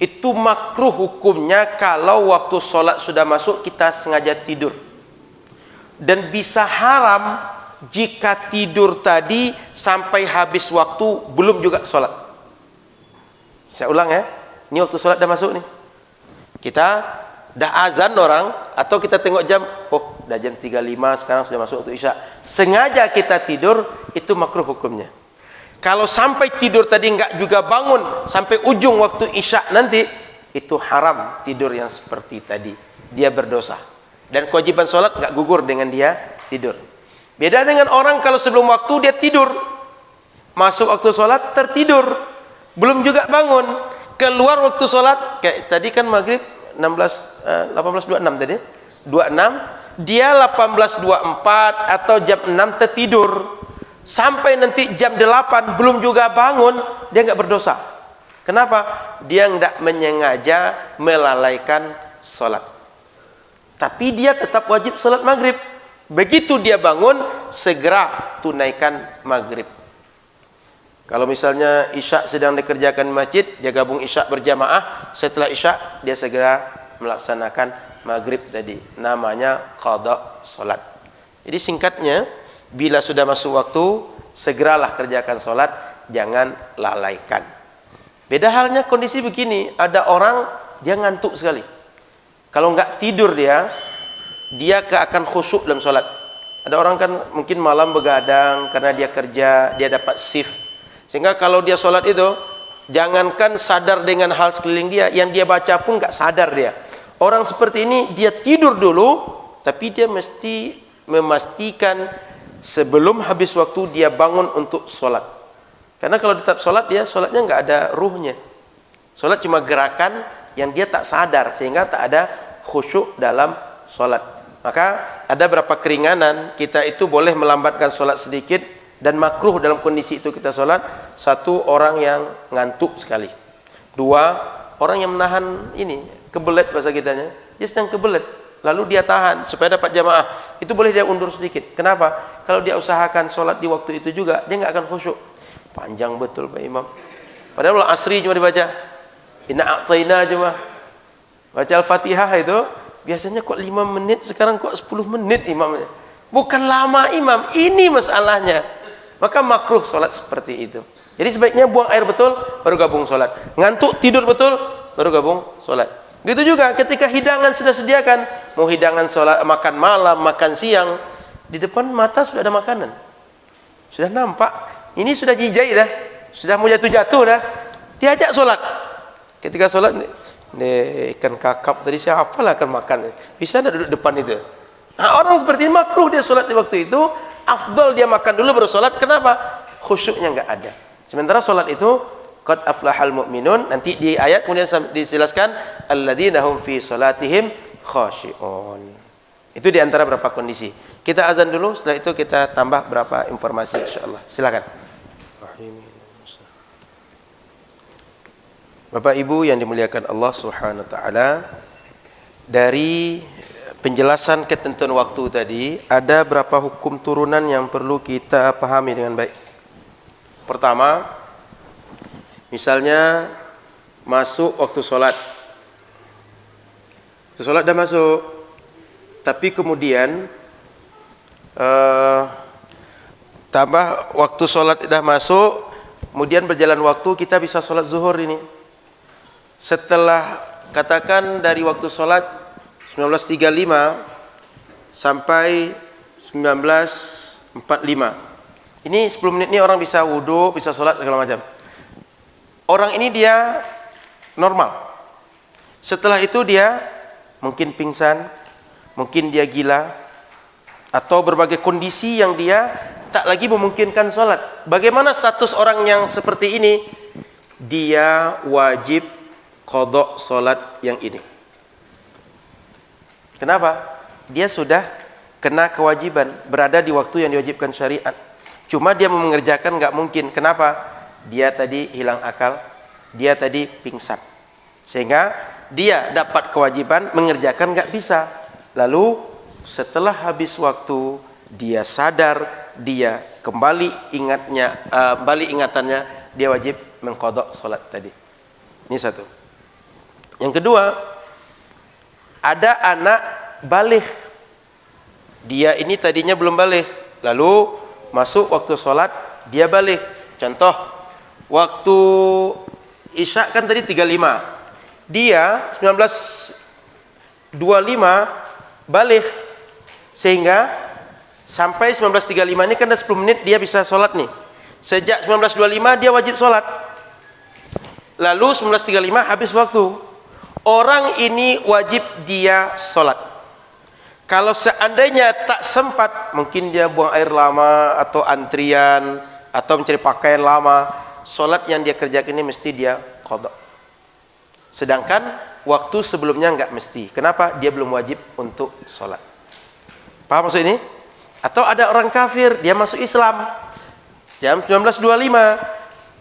Itu makruh hukumnya kalau waktu sholat sudah masuk kita sengaja tidur. Dan bisa haram jika tidur tadi sampai habis waktu belum juga sholat. Saya ulang ya, ini waktu sholat dah masuk nih. Kita dah azan orang, atau kita tengok jam, oh dah jam 3.05 sekarang sudah masuk waktu isya. Sengaja kita tidur, itu makruh hukumnya. Kalau sampai tidur tadi enggak juga bangun sampai ujung waktu isya nanti, itu haram tidur yang seperti tadi. Dia berdosa. Dan kewajiban sholat enggak gugur dengan dia tidur. Beda dengan orang kalau sebelum waktu dia tidur, masuk waktu sholat tertidur, belum juga bangun, keluar waktu sholat, kayak tadi kan maghrib 18.26 tadi, 26, dia 18.24 atau jam 6 tertidur, sampai nanti jam 8 belum juga bangun, dia enggak berdosa. Kenapa? Dia enggak menyengaja melalaikan sholat. Tapi dia tetap wajib sholat maghrib. Begitu dia bangun, segera tunaikan maghrib. Kalau misalnya isya sedang dikerjakan di masjid, dia gabung isya berjamaah, setelah isya dia segera melaksanakan maghrib tadi. Namanya qada sholat. Jadi singkatnya, bila sudah masuk waktu, segeralah kerjakan sholat, jangan lalaikan. Beda halnya kondisi begini, ada orang dia ngantuk sekali. Kalau enggak tidur dia akan khusyuk dalam sholat. Ada orang kan mungkin malam begadang karena dia kerja, dia dapat shift. Sehingga kalau dia sholat itu, jangankan sadar dengan hal sekeliling dia, yang dia baca pun enggak sadar dia. Orang seperti ini dia tidur dulu, tapi dia mesti memastikan sebelum habis waktu dia bangun untuk sholat. Karena kalau tetap sholat, dia sholatnya enggak ada ruhnya. Sholat cuma gerakan yang dia tak sadar, sehingga tak ada khusyuk dalam sholat. Maka ada berapa keringanan, kita itu boleh melambatkan sholat sedikit, dan makruh dalam kondisi itu kita sholat. Satu, orang yang ngantuk sekali. Dua, orang yang menahan ini, kebelet bahasa kitanya, dia sedang kebelet, lalu dia tahan supaya dapat jamaah, itu boleh dia undur sedikit. Kenapa? Kalau dia usahakan sholat di waktu itu juga, dia nggak akan khusyuk. Panjang betul Pak Imam, padahal asri cuma dibaca, inna a'tayna cuma, Baca Al-Fatihah itu biasanya kok 5 menit, sekarang kok 10 menit imamnya. Bukan lama imam, ini masalahnya. Maka makruh solat seperti itu. Jadi sebaiknya buang air betul, baru gabung solat. Ngantuk, tidur betul, baru gabung solat. Begitu juga ketika hidangan sudah sediakan, mau hidangan solat, makan malam, makan siang, di depan mata sudah ada makanan. Sudah nampak, ini sudah jijai dah, sudah mau jatuh-jatuh dah. Diajak solat. Ketika solat, ikan kakap tadi siapa lah akan makan? Bisa tidak duduk depan itu? Nah, orang seperti ini makruh dia solat di waktu itu. Afdal dia makan dulu baru solat. Kenapa? Khusyuknya enggak ada. Sementara solat itu qad aflahal mu'minun, nanti di ayat kemudian dijelaskan alladzina hum fi salatihim khashi'un. Itu di antara beberapa kondisi. Kita azan dulu, setelah itu kita tambah berapa informasi insyaallah. Silakan. Bapak Ibu yang dimuliakan Allah Subhanahu wa taala, dari penjelasan ketentuan waktu tadi, ada berapa hukum turunan yang perlu kita pahami dengan baik. Pertama, misalnya masuk waktu sholat. Waktu sholat dah masuk, tapi kemudian tambah waktu sholat dah masuk, kemudian berjalan waktu kita bisa sholat zuhur ini. Setelah katakan dari waktu sholat 19.35 sampai 19.45. Ini 10 menit ini orang bisa wudhu, bisa sholat segala macam. Orang ini dia normal. Setelah itu dia mungkin pingsan, mungkin dia gila, atau berbagai kondisi yang dia tak lagi memungkinkan sholat. Bagaimana status orang yang seperti ini? Dia wajib qadha sholat yang ini. Kenapa? Dia sudah kena kewajiban, berada di waktu yang diwajibkan syariat. Cuma dia mengerjakan enggak mungkin. Kenapa? Dia tadi hilang akal, dia tadi pingsan. Sehingga dia dapat kewajiban, mengerjakan enggak bisa. Lalu setelah habis waktu, dia sadar, dia kembali ingatannya, dia wajib mengqadha salat tadi. Ini satu. Yang kedua, ada anak baligh. Dia ini tadinya belum baligh, lalu masuk waktu sholat, dia balik. Contoh, waktu Isya kan tadi 35. Dia 19.25 balik. Sehingga sampai 19.35 ini kan ada 10 menit dia bisa sholat nih. Sejak 19.25 dia wajib sholat. Lalu 19.35 habis waktu. Orang ini wajib dia sholat. Kalau seandainya tak sempat, mungkin dia buang air lama, atau antrian, atau mencari pakaian lama, solat yang dia kerjakan ini mesti dia qadha. Sedangkan waktu sebelumnya enggak mesti. Kenapa? Dia belum wajib untuk solat. Paham maksud ini? Atau ada orang kafir, dia masuk Islam jam 19.25,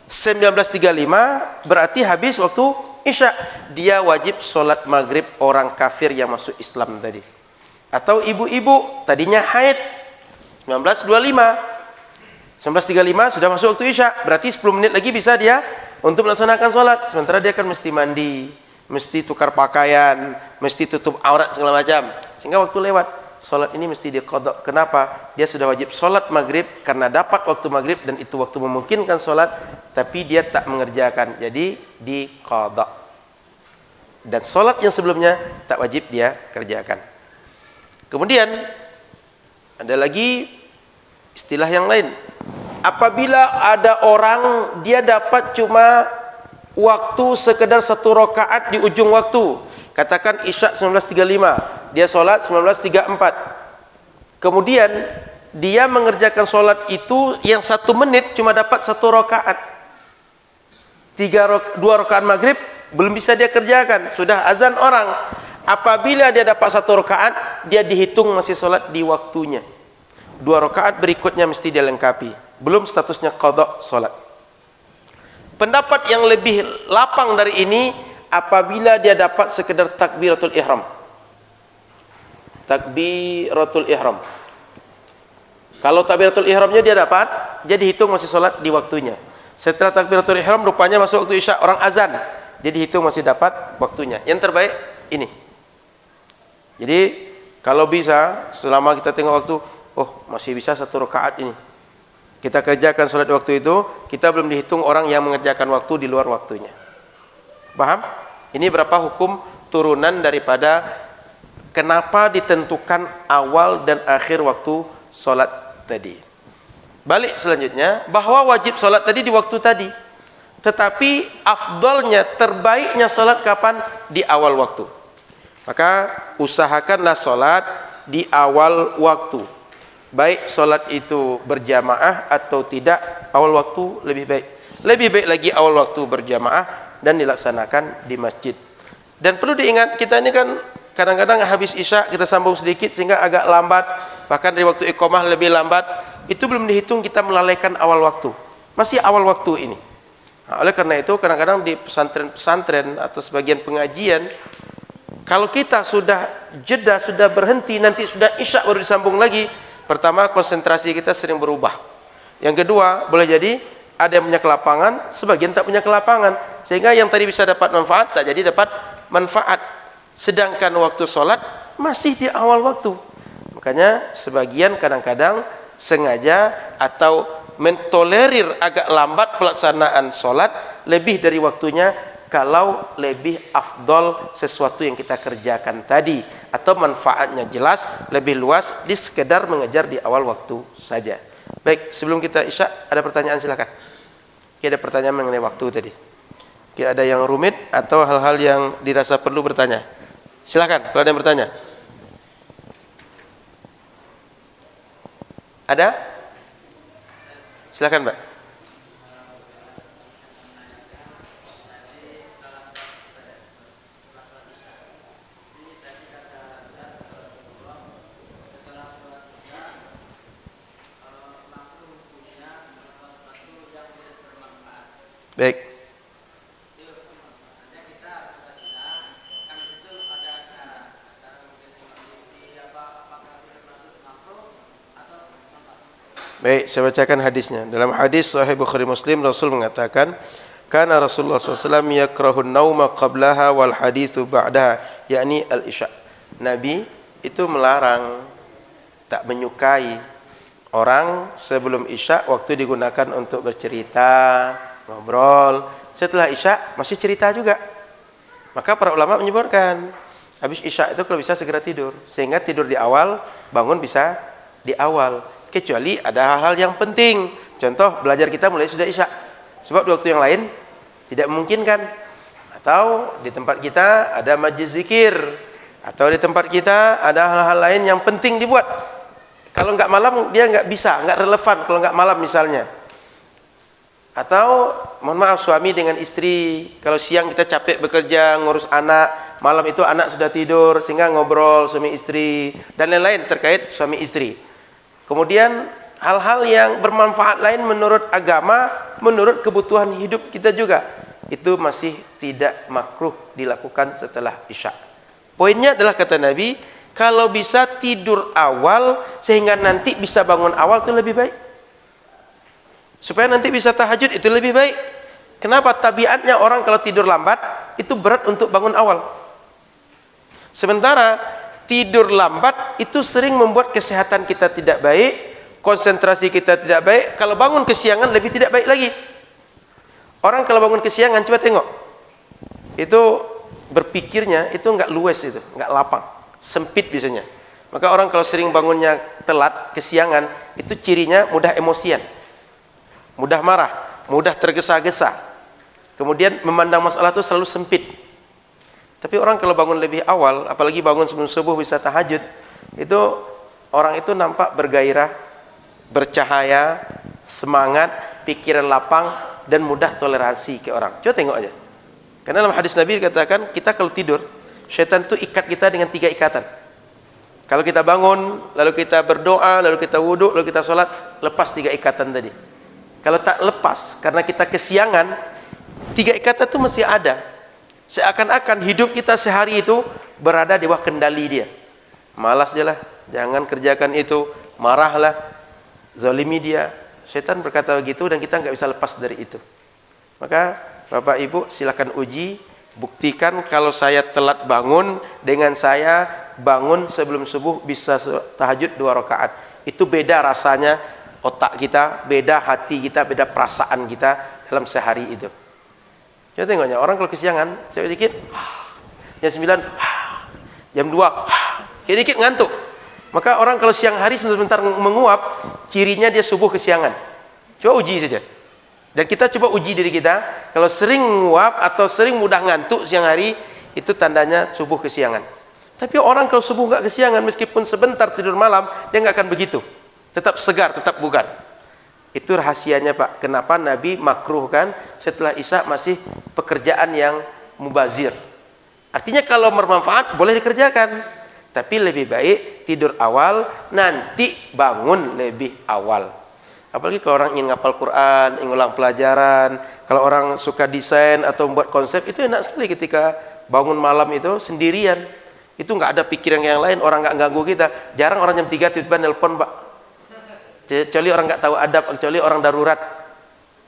19.35 berarti habis waktu Isya. Dia wajib solat maghrib orang kafir yang masuk Islam tadi. Atau ibu-ibu tadinya haid 19.25 sudah masuk waktu Isya, berarti 10 menit lagi bisa dia untuk melaksanakan sholat. Sementara dia kan mesti mandi, mesti tukar pakaian, mesti tutup aurat segala macam, sehingga waktu lewat. Sholat ini mesti dia qadha. Kenapa? Dia sudah wajib sholat maghrib karena dapat waktu maghrib dan itu waktu memungkinkan sholat, tapi dia tak mengerjakan, jadi di qadha. Dan sholat yang sebelumnya tak wajib dia kerjakan. Kemudian ada lagi istilah yang lain. Apabila ada orang dia dapat cuma waktu sekedar 1 rakaat di ujung waktu, katakan Isya 19.35, dia sholat 19.34. Kemudian dia mengerjakan sholat itu yang 1 menit cuma dapat 1 rakaat. 2 rakaat maghrib belum bisa dia kerjakan, sudah azan orang. Apabila dia dapat 1 rakaat, dia dihitung masih sholat di waktunya. 2 rakaat berikutnya mesti dia lengkapi, belum statusnya qadha sholat. Pendapat yang lebih lapang dari ini, apabila dia dapat sekedar takbiratul ihram. Takbiratul ihram. Kalau takbiratul ihramnya dia dapat, dia dihitung masih sholat di waktunya. Setelah takbiratul ihram rupanya masuk waktu Isya, orang azan, dia dihitung masih dapat waktunya. Yang terbaik ini. Jadi kalau bisa selama kita tengok waktu, oh masih bisa 1 rakaat ini, kita kerjakan salat waktu itu, kita belum dihitung orang yang mengerjakan waktu di luar waktunya. Paham? Ini berapa hukum turunan daripada kenapa ditentukan awal dan akhir waktu salat tadi. Balik selanjutnya, bahwa wajib salat tadi di waktu tadi. Tetapi afdolnya, terbaiknya salat kapan? Di awal waktu. Maka usahakanlah salat di awal waktu. Baik salat itu berjamaah atau tidak, awal waktu lebih baik. Lebih baik lagi awal waktu berjamaah dan dilaksanakan di masjid. Dan perlu diingat, kita ini kan kadang-kadang habis isya kita sambung sedikit sehingga agak lambat, bahkan dari waktu iqamah lebih lambat. Itu belum dihitung kita melalaikan awal waktu. Masih awal waktu ini. Nah, oleh karena itu kadang-kadang di pesantren-pesantren atau sebagian pengajian, kalau kita sudah jeda, sudah berhenti, nanti sudah isya baru disambung lagi, pertama konsentrasi kita sering berubah. Yang kedua, boleh jadi ada yang punya kelapangan, sebagian tak punya kelapangan, sehingga yang tadi bisa dapat manfaat tak jadi dapat manfaat. Sedangkan waktu sholat masih di awal waktu. Makanya sebagian kadang-kadang sengaja atau mentolerir agak lambat pelaksanaan sholat lebih dari waktunya, kalau lebih afdol sesuatu yang kita kerjakan tadi, atau manfaatnya jelas lebih luas di sekedar mengejar di awal waktu saja. Baik, sebelum kita isya ada pertanyaan, silakan. Ada pertanyaan mengenai waktu tadi. Ada yang rumit atau hal-hal yang dirasa perlu bertanya, silakan kalau ada yang bertanya. Ada? Silakan, Mbak. Baik. Baik, saya bacakan hadisnya. Dalam hadis Sahih Bukhari Muslim, Rasul mengatakan, "Kana Rasulullah SAW yakrahun nauma qablaha wal hadithu ba'daha," yakni al-isya. Nabi itu melarang, tak menyukai orang sebelum isya waktu digunakan untuk bercerita, ngobrol. Setelah isya masih cerita juga. Maka para ulama menyebutkan, habis isya itu kalau bisa segera tidur, sehingga tidur di awal, bangun bisa di awal. Kecuali ada hal-hal yang penting. Contoh, belajar kita mulai sudah isya. Sebab di waktu yang lain tidak memungkinkan. Atau di tempat kita ada majlis zikir, atau di tempat kita ada hal-hal lain yang penting dibuat. Kalau enggak malam dia enggak bisa, enggak relevan kalau enggak malam misalnya. Atau mohon maaf, suami dengan istri, kalau siang kita capek bekerja ngurus anak, malam itu anak sudah tidur sehingga ngobrol suami istri dan lain-lain terkait suami istri. Kemudian hal-hal yang bermanfaat lain menurut agama, menurut kebutuhan hidup kita juga, itu masih tidak makruh dilakukan setelah isya. Poinnya adalah kata Nabi, kalau bisa tidur awal sehingga nanti bisa bangun awal itu lebih baik. Supaya nanti bisa tahajud itu lebih baik. Kenapa? Tabiatnya orang kalau tidur lambat itu berat untuk bangun awal. Sementara tidur lambat itu sering membuat kesehatan kita tidak baik, konsentrasi kita tidak baik. Kalau bangun kesiangan lebih tidak baik lagi. Orang kalau bangun kesiangan, coba tengok, itu berpikirnya itu enggak luas, itu enggak lapang, sempit biasanya. Maka orang kalau sering bangunnya telat, kesiangan, itu cirinya mudah emosian, mudah marah, mudah tergesa-gesa. Kemudian memandang masalah itu selalu sempit. Tapi orang kalau bangun lebih awal, apalagi bangun sebelum subuh bisa tahajud, itu orang itu nampak bergairah, bercahaya, semangat, pikiran lapang, dan mudah toleransi ke orang. Coba tengok aja. Karena dalam hadis Nabi dikatakan, kita kalau tidur, syaitan itu ikat kita dengan 3 ikatan. Kalau kita bangun, lalu kita berdoa, lalu kita wudhu, lalu kita sholat, lepas 3 ikatan tadi. Kalau tak lepas, karena kita kesiangan, 3 ikatan itu masih ada. Seakan-akan hidup kita sehari itu berada di bawah kendali dia. Malas je lah, jangan kerjakan itu, marahlah, zalimi dia. Syaitan berkata begitu dan kita enggak bisa lepas dari itu. Maka Bapak Ibu silakan uji, Buktikan kalau saya telat bangun dengan saya bangun sebelum subuh bisa tahajud 2 rakaat. Itu beda rasanya otak kita, beda hati kita, beda perasaan kita dalam sehari itu. Coba tengoknya, orang kalau kesiangan, sedikit, jam 9, jam 2, sedikit ngantuk. Maka orang kalau siang hari sebentar menguap, cirinya dia subuh kesiangan. Coba uji saja. Dan kita coba uji diri kita, kalau sering menguap atau sering mudah ngantuk siang hari, itu tandanya subuh kesiangan. Tapi orang kalau subuh nggak kesiangan, meskipun sebentar tidur malam, dia nggak akan begitu. Tetap segar, tetap bugar. Itu rahasianya Pak. Kenapa Nabi makruhkan setelah Isya masih pekerjaan yang mubazir. Artinya kalau bermanfaat boleh dikerjakan. Tapi lebih baik tidur awal, nanti bangun lebih awal. Apalagi kalau orang ingin ngapal Quran, ingin ulang pelajaran, kalau orang suka desain atau membuat konsep, itu enak sekali ketika bangun malam itu sendirian. Itu nggak ada pikiran yang lain, orang nggak ganggu kita. Jarang orang jam 3 tiba-tiba nelpon Pak. Kecuali orang nggak tahu adab, kecuali orang darurat.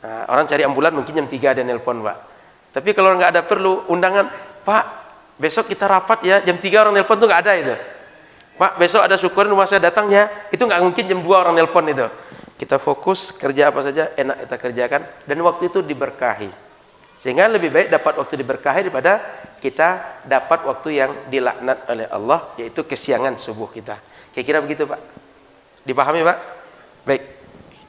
Nah, orang cari ambulan mungkin jam 3 ada nelpon Pak. Tapi kalau nggak ada perlu undangan, Pak besok kita rapat ya, jam 3 orang nelpon tuh nggak ada itu. Pak besok ada syukuran rumah saya datangnya, itu nggak mungkin jam 2 orang nelpon itu. Kita fokus kerja apa saja enak kita kerjakan dan waktu itu diberkahi. Sehingga lebih baik dapat waktu diberkahi daripada kita dapat waktu yang dilaknat oleh Allah, yaitu kesiangan subuh kita. Kira-kira begitu Pak. Dipahami Pak? Baik.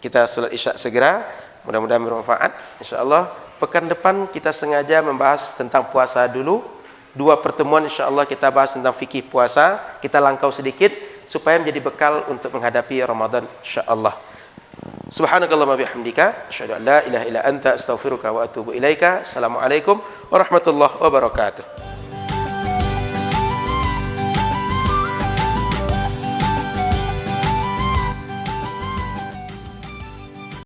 Kita salat Isya segera. Mudah-mudahan bermanfaat. Insyaallah pekan depan kita sengaja membahas tentang puasa dulu. 2 pertemuan insyaallah kita bahas tentang fikih puasa. Kita langkau sedikit supaya menjadi bekal untuk menghadapi Ramadan insyaallah. Subhanakallahumma bihamdika asyhadu an la ilaha illa anta astaghfiruka wa atubu ilaika. Assalamualaikum warahmatullahi wabarakatuh.